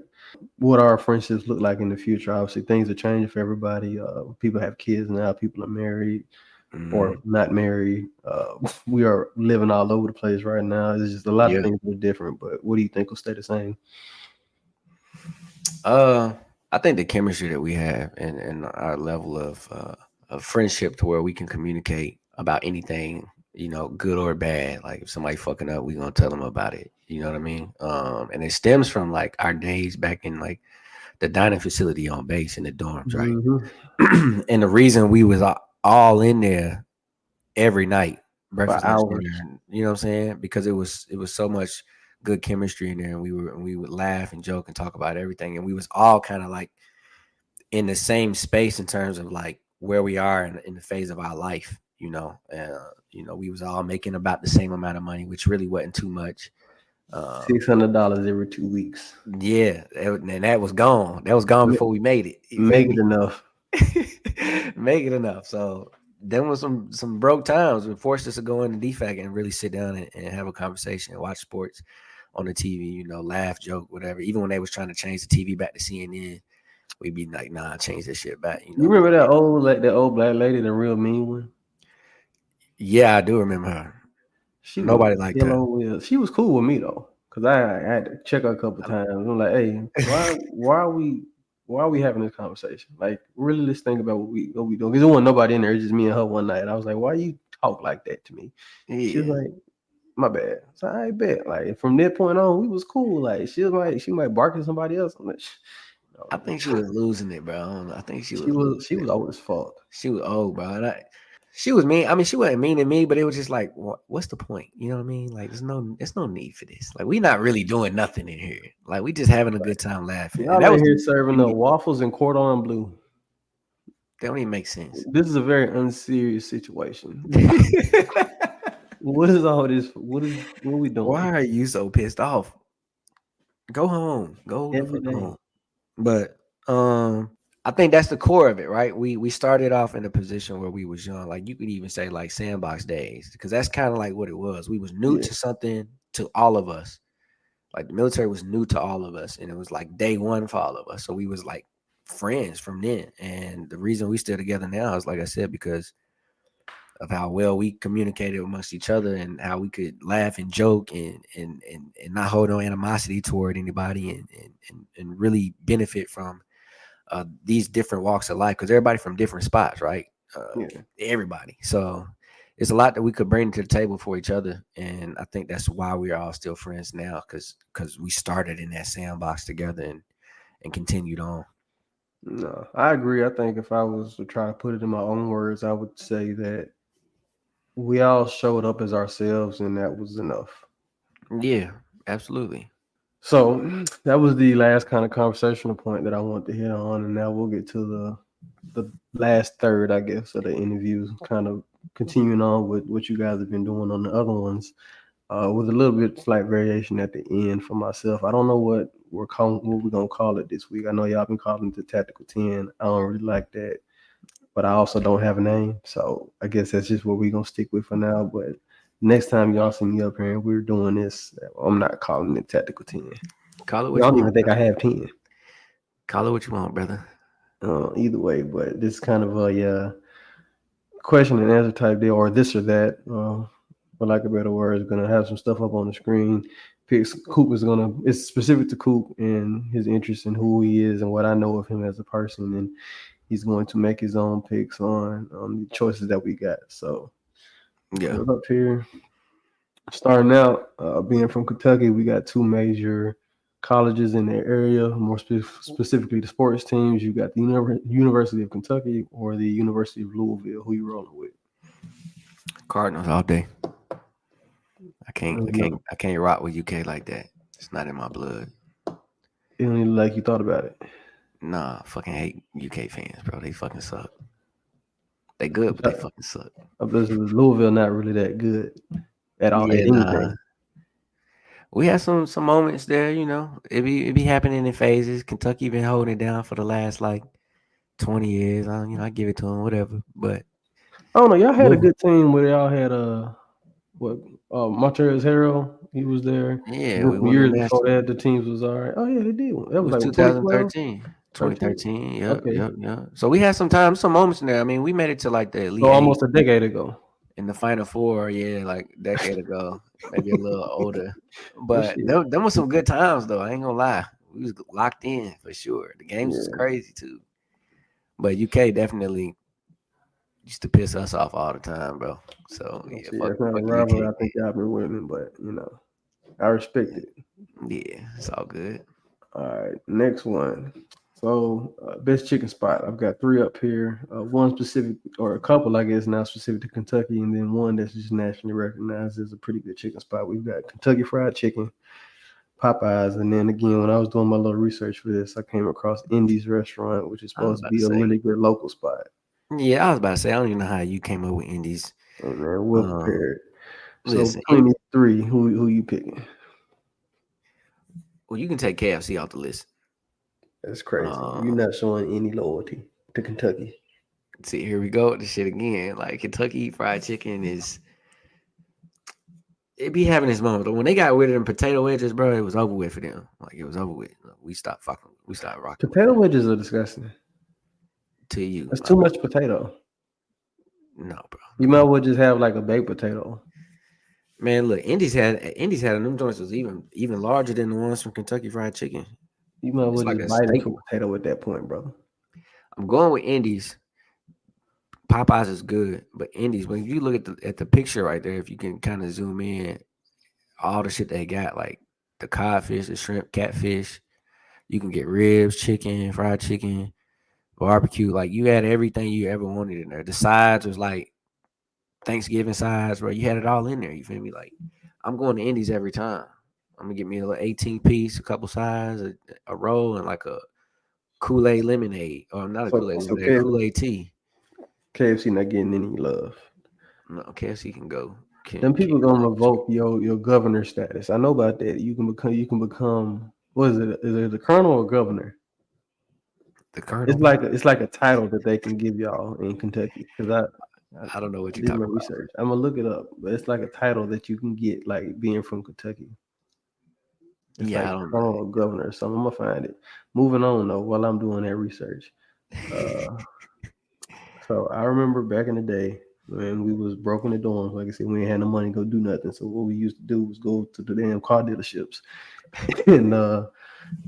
what our friendships look like in the future. Obviously, things are changing for everybody. People have kids now. People are married or Mm, not married. We are living all over the place right now. There's just a lot of yeah. things that are different. But what do you think will stay the same? Uh, I think the chemistry that we have and our level of friendship to where we can communicate about anything, good or bad. Like if somebody fucking up, we gonna tell them about it. You know what I mean? And it stems from like our days back in like the dining facility on base in the dorms, right? Mm-hmm. And the reason we was all in there every night, For breakfast, lunch, hours. dinner. You know what I'm saying? Because it was so much good chemistry in there, and we would laugh and joke and talk about everything, and we was all kind of like in the same space in terms of like where we are in the phase of our life. We was all making about the same amount of money, which really wasn't too much. $600 every 2 weeks. Yeah, and that was gone. That was gone Ma- before we made it. You feel Make it me? enough. Make it enough. So Then was some broke times. It forced us to go into DFAC and really sit down and have a conversation and watch sports on the TV. Laugh, joke, whatever. Even when they was trying to change the TV back to CNN, we'd be like, "Nah, change this shit back." You remember that old black lady, the real mean one? Yeah, I do remember her. She was Nobody liked her. yellow with. She was cool with me though, cause I had to check her a couple times. I'm like, hey, why are we having this conversation? Like, really, let's think about what we doing. Cause there wasn't nobody in there. It's just me and her one night. I was like, why you talk like that to me? She was Yeah, like, my bad. So I bet. Like from that point on, we was cool. Like she might bark at somebody else. I'm like, I no. think she was losing it, bro. I don't know. I think she She was was losing she it. was old as fuck. She was old, bro. She was mean. I mean, she wasn't mean to me, but it was just like, what's the point? You know what I mean? Like, there's no need for this. Like, we not really doing nothing in here. Like, we just having a good time laughing. And Y'all that in was here serving up unique. waffles and cordon bleu. That don't even make sense. This is a very unserious situation. What is all this? What we Why doing are you so pissed off? Go home. Go the every fuck day? home. But I think that's the core of it, right? We started off in a position where we was young. Like you could even say like sandbox days, because that's kind of like what it was. We was new Yeah, to something to all of us. Like the military was new to all of us, and it was like day one for all of us. So we was like friends from then. And the reason we still together now is like I said, because of how well we communicated amongst each other and how we could laugh and joke and not hold no animosity toward anybody and really benefit from these different walks of life, because everybody from different spots, right? yeah. Everybody. So it's a lot that we could bring to the table for each other, and I think that's why we are all still friends now, because we started in that sandbox together and continued on. No, I agree. I think if I was to try to put it in my own words, I would say that we all showed up as ourselves, and that was enough. Yeah, absolutely. So that was the last kind of conversational point that I want to hit on, and now we'll get to the last third, I guess, of the interview, kind of continuing on with what you guys have been doing on the other ones, with a little bit slight variation at the end for myself. I don't know what we're gonna call it this week. I know y'all been calling it the Tactical 10. I don't really like that, but I also don't have a name, so I guess that's just what we're gonna stick with for now. But next time y'all see me up here and we're doing this, I'm not calling it Tactical 10. Call it I what you don't even want, think I brother. have 10. Call it what you want, brother. Either way, but this kind of a question and answer type deal, or this or that, for lack of better words, gonna have some stuff up on the screen. Picks Coop is gonna it's specific to Coop and his interest in who he is and what I know of him as a person, and he's going to make his own picks on the choices that we got. So Yeah. up here, starting out, being from Kentucky, we got two major colleges in their area, more specifically the sports teams. You got the University of Kentucky or the University of Louisville. Who you rolling with? Cardinals all day. I I can't I don't know. can't I can't rock with UK like that. It's not in my blood. It don't even like you thought about it. Nah, I fucking hate UK fans, bro. They fucking suck. They good, but they I fucking suck. bet Louisville not really that good at all at Yeah, nah. anything. We had some moments there, It be happening in phases. Kentucky been holding it down for the last like 20 years. I give it to them, whatever. But I don't know. Y'all had a Louisville, good team where y'all had what Montrezl Harrell. He was there. yeah, Then we some won the years before national. that, the teams was all right. Oh yeah, they did. That It was was like 2012, 2013. 13. 2013. Yep, Okay, yep, yep. So we had some moments in there. I mean, we made it to like the so Elite Eight almost a decade ago. in the Final Four, yeah, like a decade ago, maybe a little older. Well, But shit. them was some good times though. I ain't gonna lie. We was locked in for sure. The games was Yeah. crazy too. But UK definitely used to piss us off all the time, bro. So Well, yeah, shit, fuck that's not a fuck the UK rivalry. I think man. y'all been winning, but I respect it. Yeah, it's all good. All right, next one. So, best chicken spot. I've got three up here. One specific, or a couple, I guess, now specific to Kentucky, and then one that's just nationally recognized as a pretty good chicken spot. We've got Kentucky Fried Chicken, Popeyes, and then again, when I was doing my little research for this, I came across Indy's restaurant, which is I was supposed to about to be a say. really good local spot. Yeah, I was about to say. I don't even know how you came up with indies. Hey man, well Um, prepared. So listen, between these three, who you picking? well, you can take KFC off the list. That's crazy. You're Um, not showing any loyalty to Kentucky. See, here we go with the shit again. Like Kentucky Fried Chicken is it be having its moment. But when they got rid of them potato wedges, bro, it was over with for them. Like it was over with. We stopped fucking. We stopped rocking with Potato that. wedges are disgusting. To you, That's too much potato. no, bro. You might as well just have like a baked potato. Man, look, Indies had them joints was even larger than the ones from Kentucky Fried Chicken. You might as It's well like just a bite into staple. a potato at that point, brother. I'm going with Indies. Popeyes is good, but Indies. When you look at the picture right there, if you can kind of zoom in, all the shit they got, like the codfish, the shrimp, catfish. You can get ribs, chicken, fried chicken, barbecue. Like you had everything you ever wanted in there. The sides was like Thanksgiving sides, bro. You had it all in there. You feel me? Like I'm going to Indies every time. I'm gonna get me a little 18 piece, a couple sides, a roll, and like a Kool-Aid lemonade, or not a Kool-Aid So lemonade, Kool-Aid tea. KFC not getting any love. No, KFC can go. Them Can people go gonna for sure. revoke your governor status. I know about that. You can become what is it? Is it the colonel or governor? The Colonel. It's like a title that they can give y'all in Kentucky. Because I I don't know what you're did my talking about. research. I'm gonna look it up, but it's like a title that you can get like being from Kentucky. It's Yeah, like I don't know. colonel or governor or something. I'm gonna find it. Moving on though, while I'm doing that research. Uh, so I remember back in the day when we was broke in the dorms. Like I said, we ain't had no money to go do nothing. So what we used to do was go to the damn car dealerships and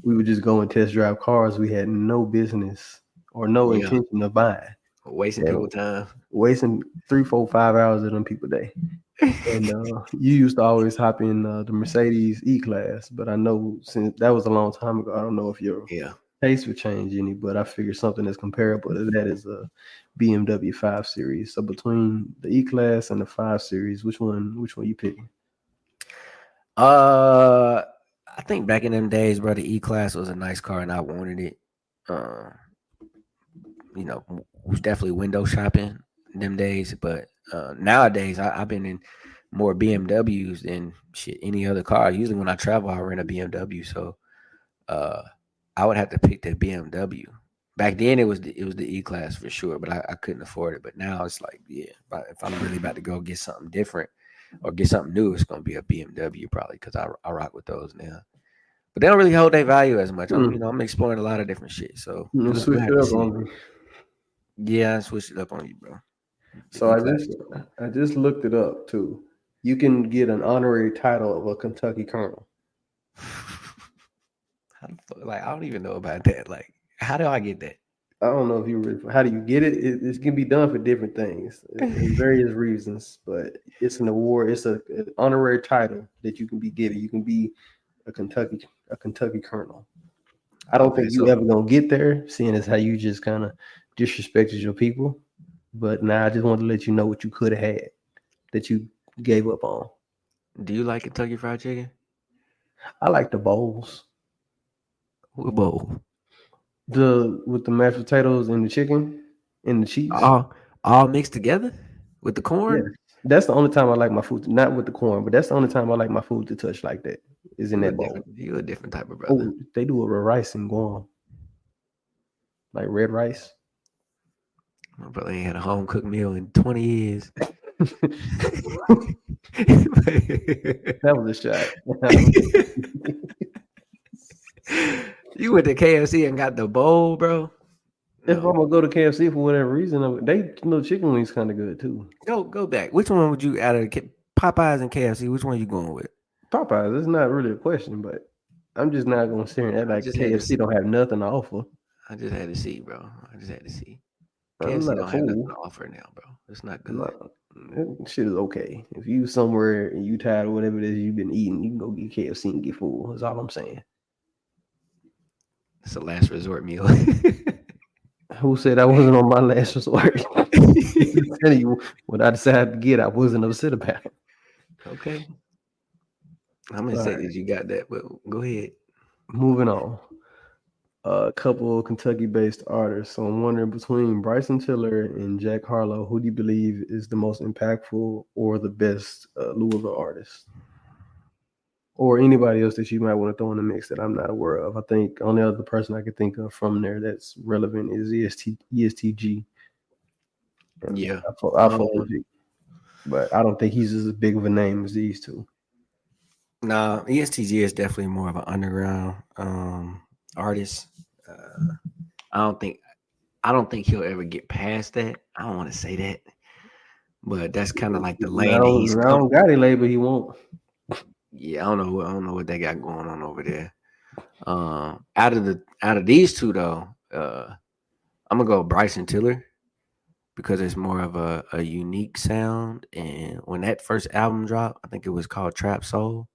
we would just go and test drive cars we had no business or no Yeah, intention of buying. wasting And people time. wasting 3, 4, 5 hours of them people day. And you used to always hop in the Mercedes E class, but I know since that was a long time ago, I don't know if your Yeah. taste would change any. But I figured something that's comparable to that is a BMW 5 Series. So between the E class and the 5 Series, which one you picking? Uh, I think back in them days, bro, the E class was a nice car, and I wanted it. Uh, was definitely window shopping in them days, but nowadays I've been in more BMWs than shit any other car. Usually when I travel, I rent a BMW, so uh, I would have to pick the BMW. Back then it was the E class for sure, but I couldn't afford it. But now it's like, yeah, if I'm really about to go get something different or get something new, it's gonna be a BMW probably because I rock with those now. But they don't really hold their value as much. Hmm. I'm exploring a lot of different shit, so we'll Switch have it to up see. on me. Yeah, I switched it up on you, bro. The So E I class just is cool. I just looked it up too. You can get an honorary title of a Kentucky colonel. Like I don't even know about that. Like, how do I get that? I don't know if you really, how do you get it? It can be done for different things, various reasons, but it's an award. It's an honorary title that you can be given. You can be a Kentucky colonel. I don't Okay, think you so ever gonna get there, seeing as how you just kind of disrespected your people. But now I just wanted to let you know what you could have had that you gave up on. do you like Kentucky Fried Chicken? I like the bowls, What bowl? the with the mashed potatoes and the chicken and the cheese. All mixed together with the Yeah, corn? that's the only time I like my food. Not with the corn, but that's the only time I like my food to touch like that. Is in You a that bowl. different you a different type of brother. Oh, they do it with rice and Guam, like red rice. My brother ain't had a home cooked meal in 20 years. That was a shot. You went to KFC and got the bowl, bro? If I'm No. gonna go to KFC for whatever reason, they chicken wings kind of good too. Go back. Which one would you out of Popeyes and KFC? Which one you going with? Popeyes, it's not really a question, but I'm just not gonna sit here and act I like just had to KFC see. don't have nothing to offer. I just had to see, bro. I just had to see. I'm KFC not a don't have nothing fool. to offer now, bro. It's not I'm good. not, that shit is okay. If you somewhere and you tired of whatever it is you've been eating, you can go get KFC and get full. That's all I'm saying. It's a last resort meal. Who said I wasn't on my last resort? I'm telling you, what I decided to get, I wasn't upset about it. Okay. I'm gonna All say right, that you got that, but go ahead. moving on. A couple of Kentucky-based artists. So I'm wondering between Bryson Tiller and Jack Harlow, who do you believe is the most impactful or the best Louisville artist? Or anybody else that you might want to throw in the mix that I'm not aware of. I think only other person I could think of from there that's relevant is ESTG. Yeah. I fuck with G, but I don't think he's as big of a name as these two. Nah, ESTG is definitely more of an underground artist. I don't think I don't think he'll ever get past that. I don't want to say that, but that's kind of like the lane that he's Now on comfortable. Gotti label, he won't. Yeah, I don't know what they got going on over there. Out of these two though, I'm gonna go Bryson Tiller because it's more of a unique sound. And when that first album dropped, I think it was called Trap Soul.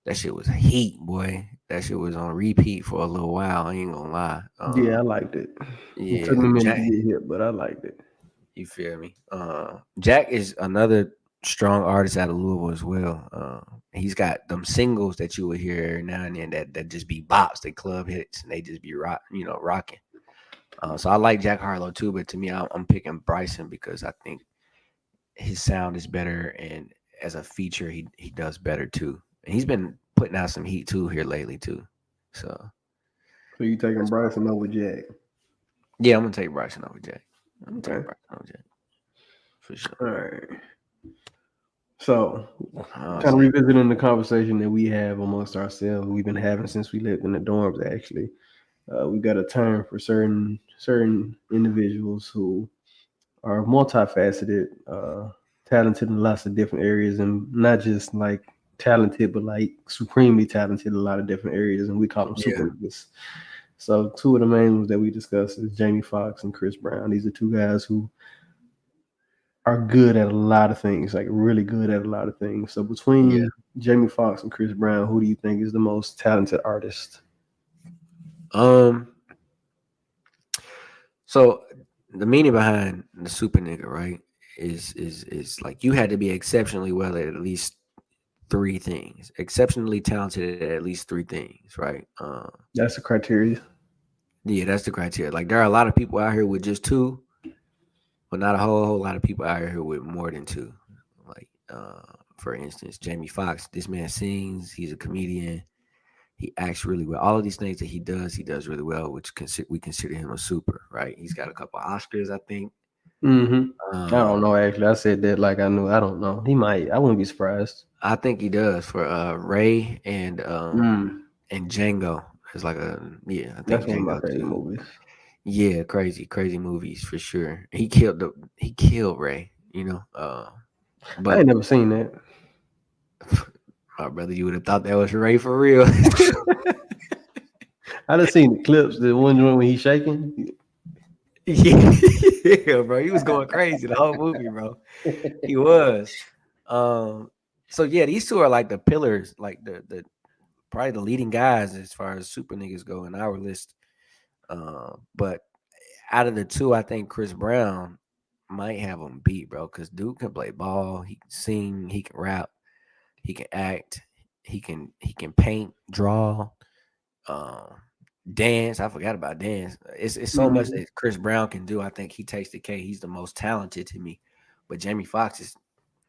That shit was heat, boy. That shit was on repeat for a little while. I ain't gonna lie. Yeah, I liked it. It took Yeah, me a minute to Jack. get hit, but I liked it. You feel me? Jack is another strong artist out of Louisville as well. He's got them singles that you would hear every now and then that just be bops, they club hits, and they just be rocking. So I like Jack Harlow too, but to me, I'm picking Bryson because I think his sound is better, and as a feature, he does better too. And he's been putting out some heat too here lately too. So So you taking that's why Bryson over Jack? yeah, I'm gonna take Bryson over Jack. I'm gonna take Okay. Bryson over Jack for sure. All right. So, Oh kind of shit. revisiting the conversation that we have amongst ourselves, we've been having since we lived in the dorms. Actually, we got a term for certain individuals who are multifaceted, talented in lots of different areas, and not just like talented, but like supremely talented in a lot of different areas, and we call them Yeah. super niggas. So, two of the main ones that we discussed is Jamie Foxx and Chris Brown. These are two guys who are good at a lot of things, like really good at a lot of things. So Yeah. between Jamie Foxx and Chris Brown, who do you think is the most talented artist? Um. So the meaning behind the super nigga, right, is like you had to be exceptionally well at least three things. Exceptionally talented at least three things, right? That's the criteria. Yeah, that's the criteria. Like there are a lot of people out here with just two, but not a whole lot of people out here with more than two. Like, for instance, Jamie Foxx. This man sings. He's a comedian. He acts really well. All of these things that he does really well, which we consider him a super, right? He's got a couple of Oscars, I think. Mm-hmm. I don't Um, know. Actually, I said that like I knew. I don't know. He might. I wouldn't be surprised. I think he does for Ray Mm, and Django. It's like I that's think one of my Django favorite too. movies. Yeah, crazy movies for sure. He killed Ray, I ain't but never seen that. my brother, you would have thought that was Ray for real. I just seen the clips. The one when he's shaking. Yeah, yeah, bro. He was going crazy the whole movie, bro. He was. Um, so yeah, these two are like the pillars, like the probably the leading guys as far as super niggas go in our list. But out of the two, I think Chris Brown might have him beat, bro, because dude can play ball, he can sing, he can rap, he can act, he can paint, draw, um, dance. I forgot about dance. It's so much Mhm. that Chris Brown can do. I think he takes the cake. He's the most talented to me. But Jamie Foxx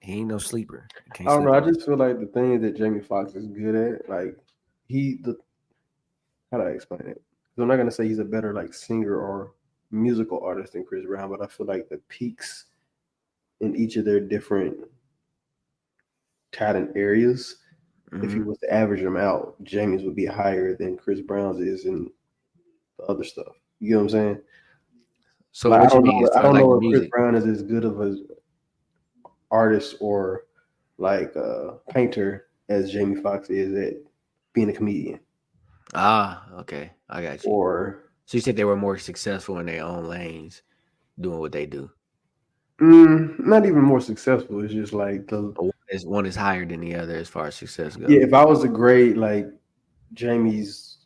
he ain't no sleeper. You can't I don't sleep know. I on him. just feel like the thing that Jamie Foxx is good at, like the how do I explain it? 'Cause I'm not gonna say he's a better like singer or musical artist than Chris Brown, but I feel like the peaks in each of their different talent areas, if you Hmm. was to average them out, Jamie's would be higher than Chris Brown's is in the other stuff. You know what I'm saying? So Like what you mean as I far as don't like know the if Chris music? Brown is as good of an artist or like a painter as Jamie Foxx is at being a comedian. Ah, okay, I got you. Or So you said they were more successful in their own lanes, doing what they do. not even more successful. It's just like the One is higher than the other as far as success yeah. goes. If I was to grade like Jamie's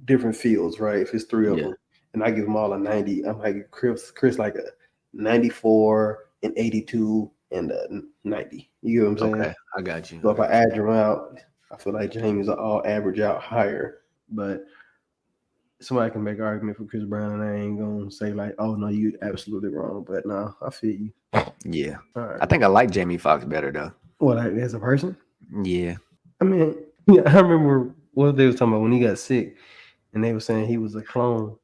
different fields, right? If it's three of Yeah. them, and I give them all a 90, I'm like Chris like a 94, an 82, and a 90. You know what I'm saying? Okay, I got you. So I if I got you. add them out, I feel like Jamie's all average out higher. But somebody can make an argument for Chris Brown, and I ain't gonna say like, "Oh no, you absolutely wrong." But no, I feel you. Yeah, All right. I think I like Jamie Foxx better though. What like, as a person? Yeah. I mean, yeah, I remember what they was talking about when he got sick, and they were saying he was a clone.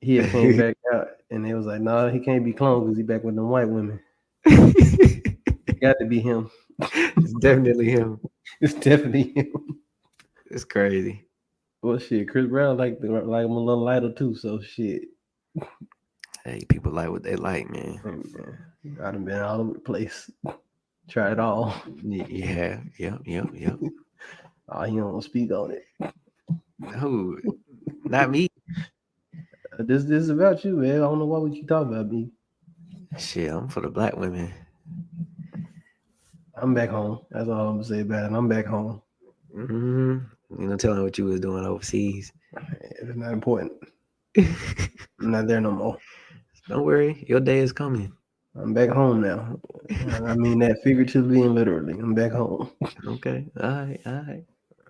he had came back out, and they was like, "Nah, he can't be cloned because he back with them white women. It got to be him. It's definitely him. It's definitely him." It's crazy. Well, shit, Chris Brown like him a little lighter too. So shit, Hey, people like what they like, man. hey, man, I done been all over the place. Try it all. Yeah, yep. Oh, he don't speak on it. Who? Not me. This is about you, man. I don't know why would you talk about me. Shit, I'm for the black women. I'm back home. That's all I'm gonna say about it. I'm back home. Mm-hmm. You know, telling what you was doing overseas. It's not important. I'm not there no more. Don't worry, your day is coming. I'm back home now. I mean that figuratively and literally. I'm back home. Okay, all right.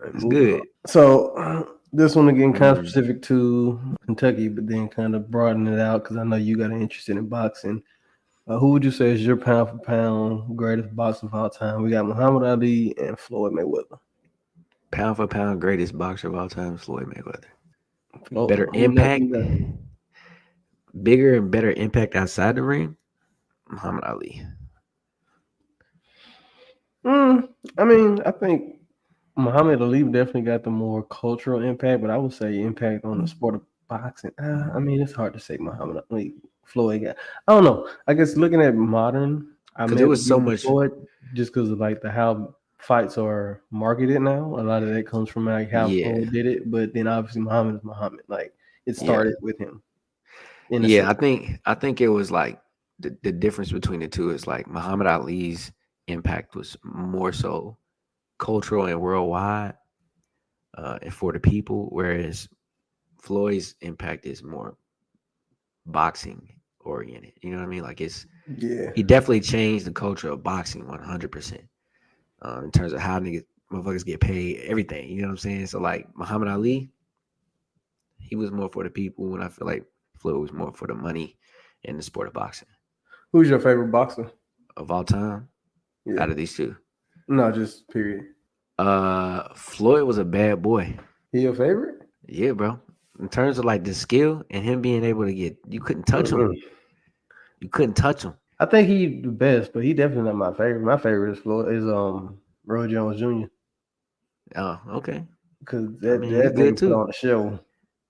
It's Moving on. good. So this one again, kind of Mm. specific to Kentucky, but then kind of broaden it out because I know you got an interest in boxing. Who would you say is your pound for pound greatest boxer of all time? We got Muhammad Ali and Floyd Mayweather. Pound for pound, greatest boxer of all time, Floyd Mayweather. Oh, Better who you got? impact, bigger and better impact outside the ring, Muhammad Ali. I mean, I think Muhammad Ali definitely got the more cultural impact, but I would say impact on the sport of boxing. I mean, it's hard to say Muhammad Ali, Floyd got. I don't know. I guess looking at modern, I Because may it have was to give so it to much. Floyd just because of like the how fights are marketed now. A lot of that comes from like how Yeah, Floyd did it, but then obviously Muhammad is Muhammad. Like it yeah, started with him in a yeah. sense. I think it was like the difference between the two is like Muhammad Ali's impact was more so cultural and worldwide, and for the people, whereas Floyd's impact is more boxing oriented. You know what I mean? Like Yeah. he definitely changed the culture of boxing 100%, in terms of how niggas motherfuckers get paid, everything. You know what I'm saying? So like Muhammad Ali, he was more for the people, and I feel like Floyd was more for the money in the sport of boxing Who's your favorite boxer? of all time. Yeah. Out of these two, No, just period. Floyd was a bad boy. He your favorite? Yeah, bro. In terms of like the skill and him being able to get, you couldn't touch him. Mm-mm. You couldn't touch him. I think he the best, but he definitely not my favorite. My favorite is Floyd is Roy Jones Jr. Oh, okay. Because I that mean, he that good nigga put too. on a show.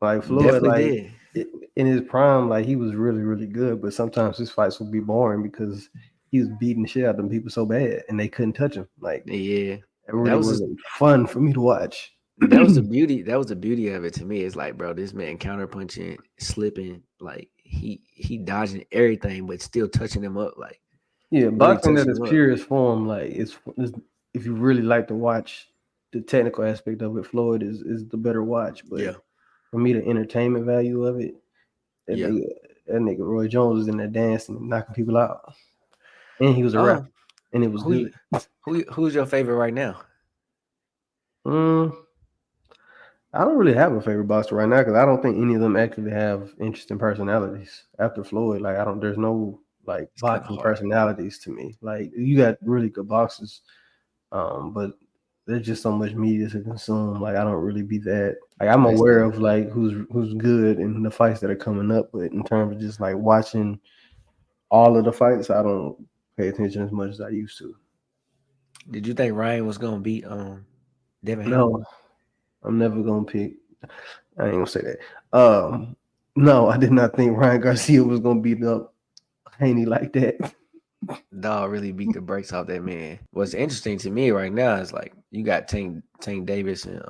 Like Floyd, Definitely like did. in his prime, like he was really really good, but sometimes his fights would be boring because he was beating the shit out of them people so bad and they couldn't touch him. Like Yeah, it that really was just, wasn't fun for me to watch. that was the beauty. That was the beauty of it to me. It's like, bro, this man counter punching, slipping, like he dodging everything, but still touching him up, like Yeah, really boxing at touching its him up. purest form, like it's if you really like to watch the technical aspect of it, Floyd is the better watch. But Yeah, for me, the entertainment value of it, that yeah. nigga, that nigga Roy Jones was in there dancing and knocking people out, and he was a rapper, Oh, and it was who you, good. who's your favorite right now? Mm, I don't really have a favorite boxer right now because I don't think any of them actually have interesting personalities. After Floyd, like I don't, there's no like It's kind of boxing hard. personalities to me. Like you got really good boxers, but there's just so much media to consume. Like I don't really be that. Like I'm That's aware good. of like who's good in the fights that are coming up, but in terms of just like watching all of the fights, I don't pay attention as much as I used to. Did you think Ryan was gonna beat Devin Haney? No, I'm never gonna pick. I ain't gonna say that. No, I did not think Ryan Garcia was gonna beat up Haney like that. Dog really beat the brakes off that man. What's interesting to me right now is like you got Tank Davis and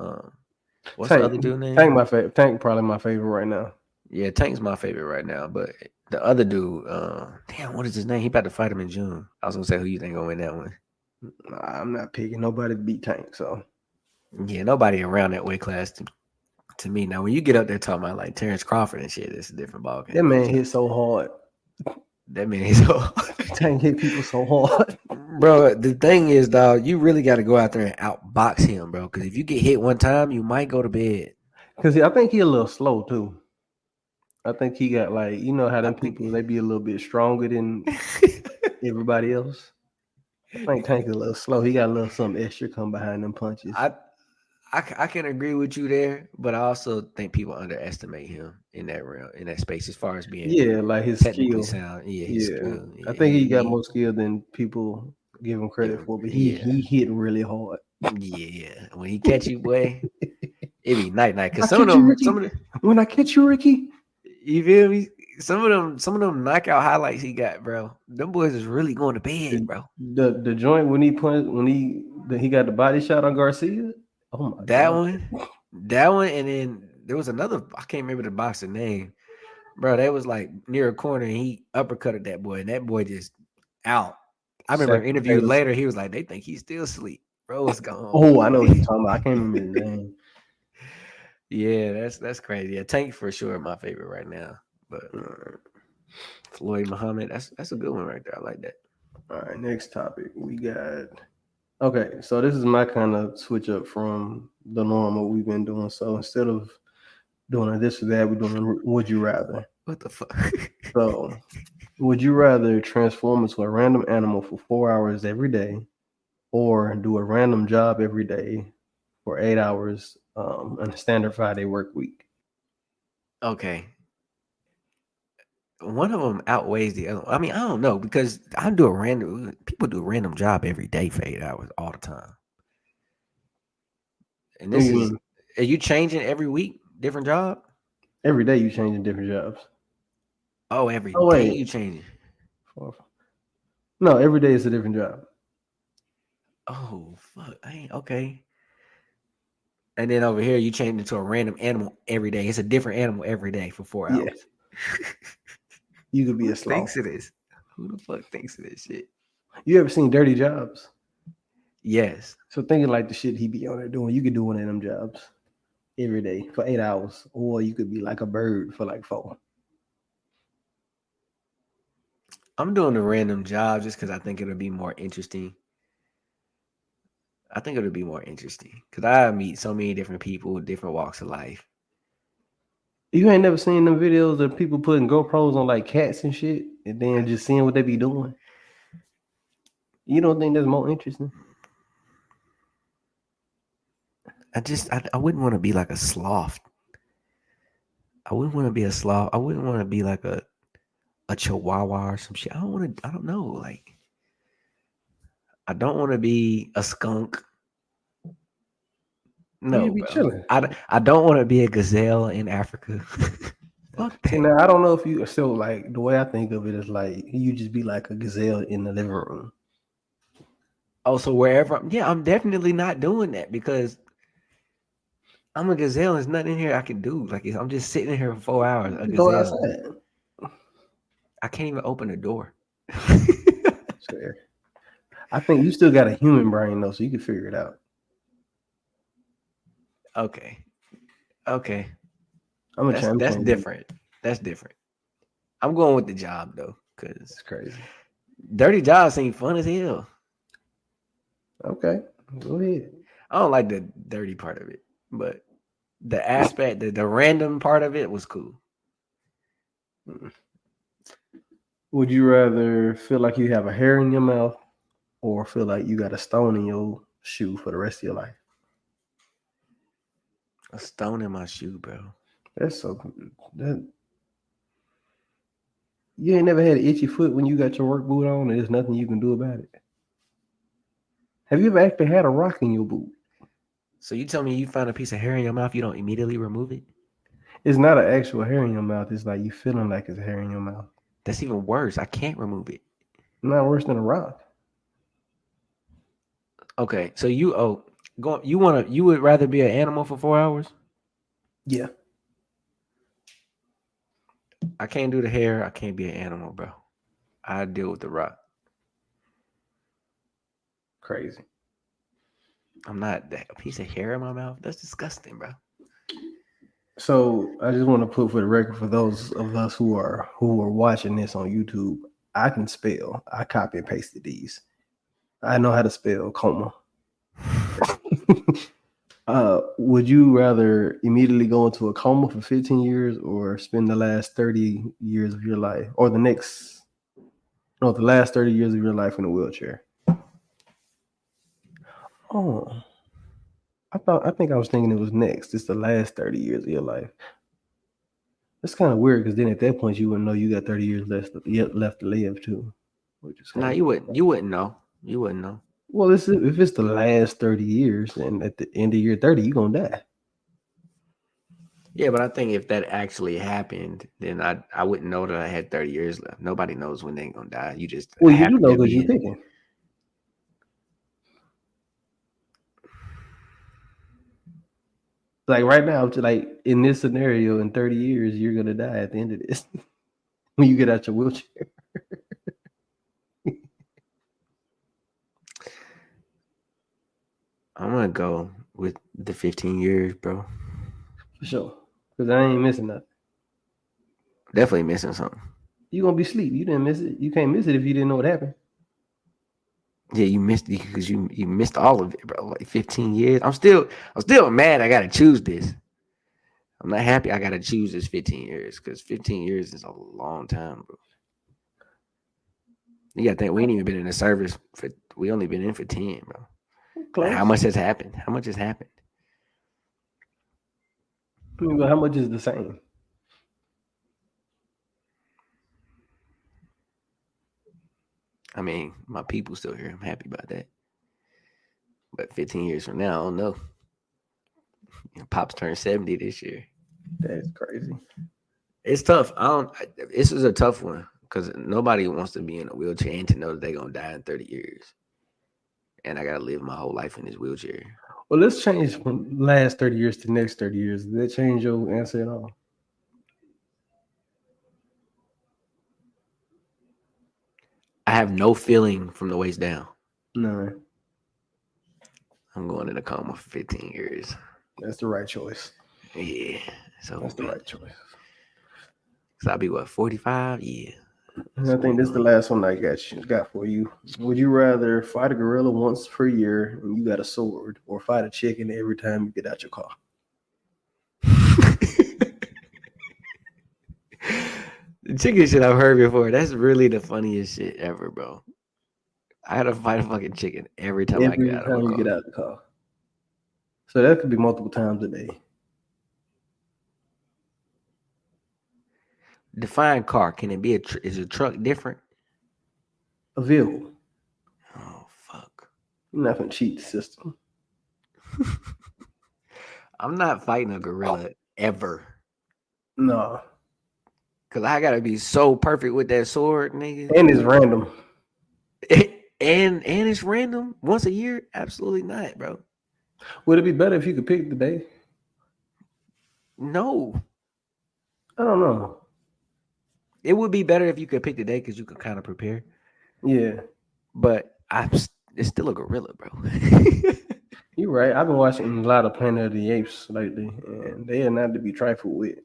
what's the Tank, other dude Tank, name? my favorite. Tank probably my favorite right now. Yeah, Tank's my favorite right now, but the other dude, damn, what is his name? He about to fight him in June. I was gonna say who you think gonna win that one. Nah, I'm not picking nobody to beat Tank. So Yeah, nobody around that weight class to me. Now, when you get up there talking about like Terrence Crawford and shit, it's a different that ballgame. man hit so hard. That man is so. Tank hit people so hard. Bro, the thing is, dog, you really got to go out there and outbox him, bro. Because if you get hit one time, you might go to bed. Cause I think he a little slow too. I think he got like you know how I them think. people they be a little bit stronger than everybody else. I think Tank a little slow. He got a little something extra come behind them punches. I I can agree with you there, but I also think people underestimate him in that realm, in that space, as far as being Yeah, like his technically skill. sound. Yeah, his Yeah, skill. I Yeah, think he got more skill than people give him give credit him, for, but he yeah, hit really hard. yeah. When he catch you, boy, it be night night. Cause I catch you, Ricky. some of the, When I catch you, Ricky. you feel me? Some of them knockout highlights he got, bro. Them boys is really going to bed, bro. The joint when he got the body shot on Garcia. Oh my That god. one, that one, and then there was another. I can't remember the boxer name, bro. That was like near a corner, and he uppercutted that boy, and that boy just out. I remember an Sacked interview potatoes. later. He was like, "They think he's still asleep, bro. What's going on?" Oh, I know what you're talking about. I can't remember his name. Yeah, that's crazy. Yeah, Tank for sure my favorite right now, but Floyd Muhammad, that's a good one right there. I like that. All right, next topic. We got okay, so this is my kind of switch up from the normal we've been doing. So instead of doing this or that, we're doing would you rather. What the fuck? So would you rather transform into a random animal for 4 hours every day or do a random job every day for 8 hours on a standard 5 day work week? Okay, one of them outweighs the other. I mean, I don't know because I do a random. People do a random job every day for 8 hours all the time, and What do this you is. mean? Are you changing every week, different job? Every day you changing different jobs. Oh, every Oh day wait. you changing. No, every day is a different job. Oh fuck, I ain't okay. And then over here, you change into a random animal every day. It's a different animal every day for four Yeah. hours. You could be Who a sloth. thinks of this? Who the fuck thinks of this shit? You ever seen Dirty Jobs? Yes. So thinking like the shit he be on there doing, you could do one of them jobs every day for 8 hours, or you could be like a bird for like 4. I'm doing a random job just because I think it'll be more interesting. I think it'll be more interesting because I meet so many different people with different walks of life. You ain't never seen them videos of people putting GoPros on like cats and shit, and then just seeing what they be doing. You don't think that's more interesting? I wouldn't want to be like a sloth. I wouldn't want to be a sloth. I wouldn't want to be like a chihuahua or some shit. I don't want to. I don't know. Like I don't want to be a skunk. You No, be bro. chilling. I don't want to be a gazelle in Africa. Fuck See, that. now I don't know if you still like the way I think of it is like you just be like a gazelle in the living room. Oh, so wherever I'm definitely not doing that because I'm a gazelle. There's nothing in here I can do. Like I'm just sitting here for 4 hours. A You go gazelle. outside. I can't even open the door. Fair. I think you still got a human brain though, so you can figure it out. Okay. Okay. I'm gonna change. I'm That's changing. different. That's different. I'm going with the job though, because It's crazy. dirty jobs seem fun as hell. Okay, go ahead. I don't like the dirty part of it, but the aspect, the random part of it was cool. Would you rather feel like you have a hair in your mouth or feel like you got a stone in your shoe for the rest of your life? A stone in my shoe, bro. That's so that you ain't never had an itchy foot when you got your work boot on and there's nothing you can do about it. Have you ever actually had a rock in your boot? So you tell me you find a piece of hair in your mouth, you don't immediately remove it? It's not an actual hair in your mouth. It's like you feeling like it's a hair in your mouth. That's even worse. I can't remove it. Not worse than a rock. Okay, so you would rather be an animal for 4 hours? Yeah, I can't do the hair. I can't be an animal, bro. I deal with the rock. crazy. I'm not that a piece of hair in my mouth. That's disgusting, bro. So I just want to put for the record for those of us who are watching this on YouTube, I can spell. I copy and pasted these. I know how to spell coma. Would you rather immediately go into a coma for 15 years or spend the last 30 years of your life or the last 30 years of your life in a wheelchair? Oh, I think I was thinking it was next. It's the last 30 years of your life. It's kind of weird because then at that point you wouldn't know you got 30 years left to live too, which is kind Nah, of you wouldn't. You wouldn't know. You wouldn't know. well. If it's the last 30 years, and at the end of year 30, you're gonna die. Yeah, but I think if that actually happened, then I wouldn't know that I had 30 years left. Nobody knows when they're gonna die. You just Well, you do happen know to because be you're in. picking. Like right now, like in this scenario, in 30 years, you're gonna die at the end of this when you get out your wheelchair. I'm gonna go with the 15 years, bro. For sure. Because I ain't missing nothing. Definitely missing something. You gonna be asleep. You didn't miss it. You can't miss it if you didn't know what happened. Yeah, you missed it because you missed all of it, bro. Like 15 years. I'm still mad. I gotta choose this. I'm not happy. I gotta choose this 15 years because 15 years is a long time, bro. You gotta think we ain't even been in the service for. We only been in for 10, bro. How Close. much has happened? How much has happened? I mean, but how much is the same? I mean, my people still here. I'm happy about that. But 15 years from now, I don't know. Pops turned 70 this year. That's crazy. It's tough. This is a tough one because nobody wants to be in a wheelchair and to know that they're gonna die in 30 years. And I gotta live my whole life in this wheelchair. Well, let's change from last 30 years to next 30 years. Did that change your answer at all? I have no feeling from the waist down. No, I'm going in a coma for 15 years. that's the right choice. Yeah. So That's the right choice. I'll be what, 45? Yeah. And I think this is the last one I got for you. Would you rather fight a gorilla once per year and you got a sword, or fight a chicken every time you get out your car? The chicken shit I've heard before. That's really the funniest shit ever, bro. I gotta fight a fucking chicken every time I get Every out of a time you car. get out of the car. So that could be multiple times a day. Define car. Can it be is a truck different? A vehicle. Oh fuck. You're not gonna cheat the system. I'm not fighting a gorilla ever. No. Cause I gotta be so perfect with that sword, nigga. And it's random. And it's random once a year? Absolutely not, bro. Would it be better if you could pick the day? No. I don't know. It would be better if you could pick the day because you could kind of prepare. Yeah. But it's still a gorilla, bro. You're right. I've been watching a lot of Planet of the Apes lately, and they are not to be trifled with.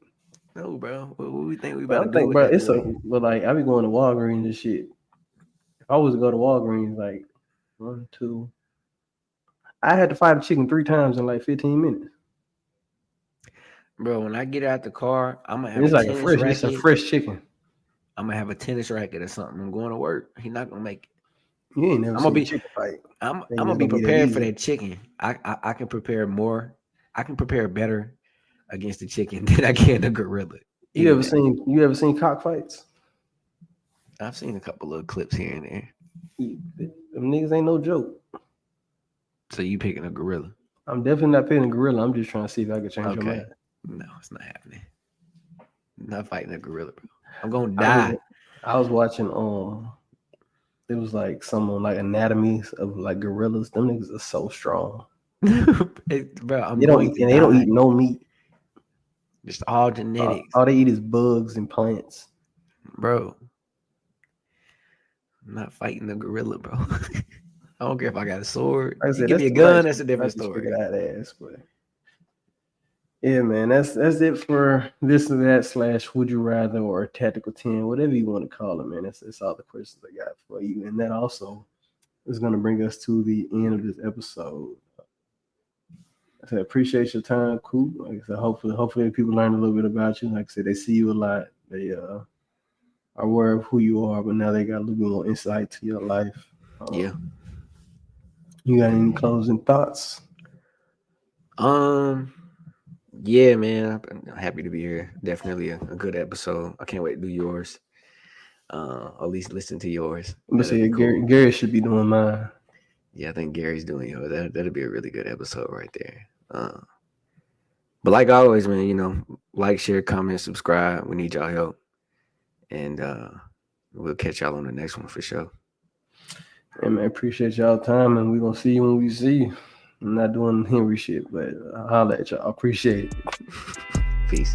No, bro. What we think we But about to I'm do thinking, with bro, that it's gorilla? but like I be going to Walgreens and shit. If I was to go to Walgreens, like 1, 2, I had to fight a chicken 3 times in like 15 minutes. Bro, when I get out the car, I'm gonna And have a it's like tennis it's a racket. fresh chicken. I'm gonna have a tennis racket or something. I'm going to work. He's not gonna make it. You ain't never I'm gonna seen a be chicken fight. I'm Think I'm it's gonna be gonna be that prepared for easy. that chicken. I can prepare more. I can prepare better against the chicken than I can the gorilla. You Any ever day. seen cockfights? I've seen a couple of clips here and there. Them niggas ain't no joke. So you picking a gorilla? I'm definitely not picking a gorilla. I'm just trying to see if I can change your Okay. mind. No, it's not happening. I'm not fighting a gorilla, bro. I'm gonna I was die. I was watching it was like some like anatomies of like gorillas. Them niggas are so strong. Bro, I'm They don't going eat, to and they don't die. eat no meat. Just all genetics, All they eat is bugs and plants. bro. I'm not fighting a gorilla, bro. I don't care if I got a sword. Like I You said, give that's me a the right gun, that's choice. a I different just figured story. I'd ask, but yeah, man, that's it for this and that slash would you rather or tactical 10, whatever you want to call it, man. That's all the questions I got for you, and that also is going to bring us to the end of this episode. I said, appreciate your time, Coop. Like I said, hopefully people learn a little bit about you. Like I said, they see you a lot. They are aware of who you are, but now they got a little bit more insight to your life. Yeah. You got any closing thoughts? Yeah, man, I'm happy to be here. Definitely a good episode. I can't wait to do yours. At least listen to yours. I'm gonna That'll say be Gary, cool. Gary should be doing mine. Yeah, I think Gary's doing yours. That'll be a really good episode right there. But like always, man, like, share, comment, subscribe. We need y'all help, and we'll catch y'all on the next one for sure. Hey man, appreciate y'all time, and we gonna see you when we see you. I'm not doing Henry shit, but I'll holler at y'all. Appreciate it. Peace.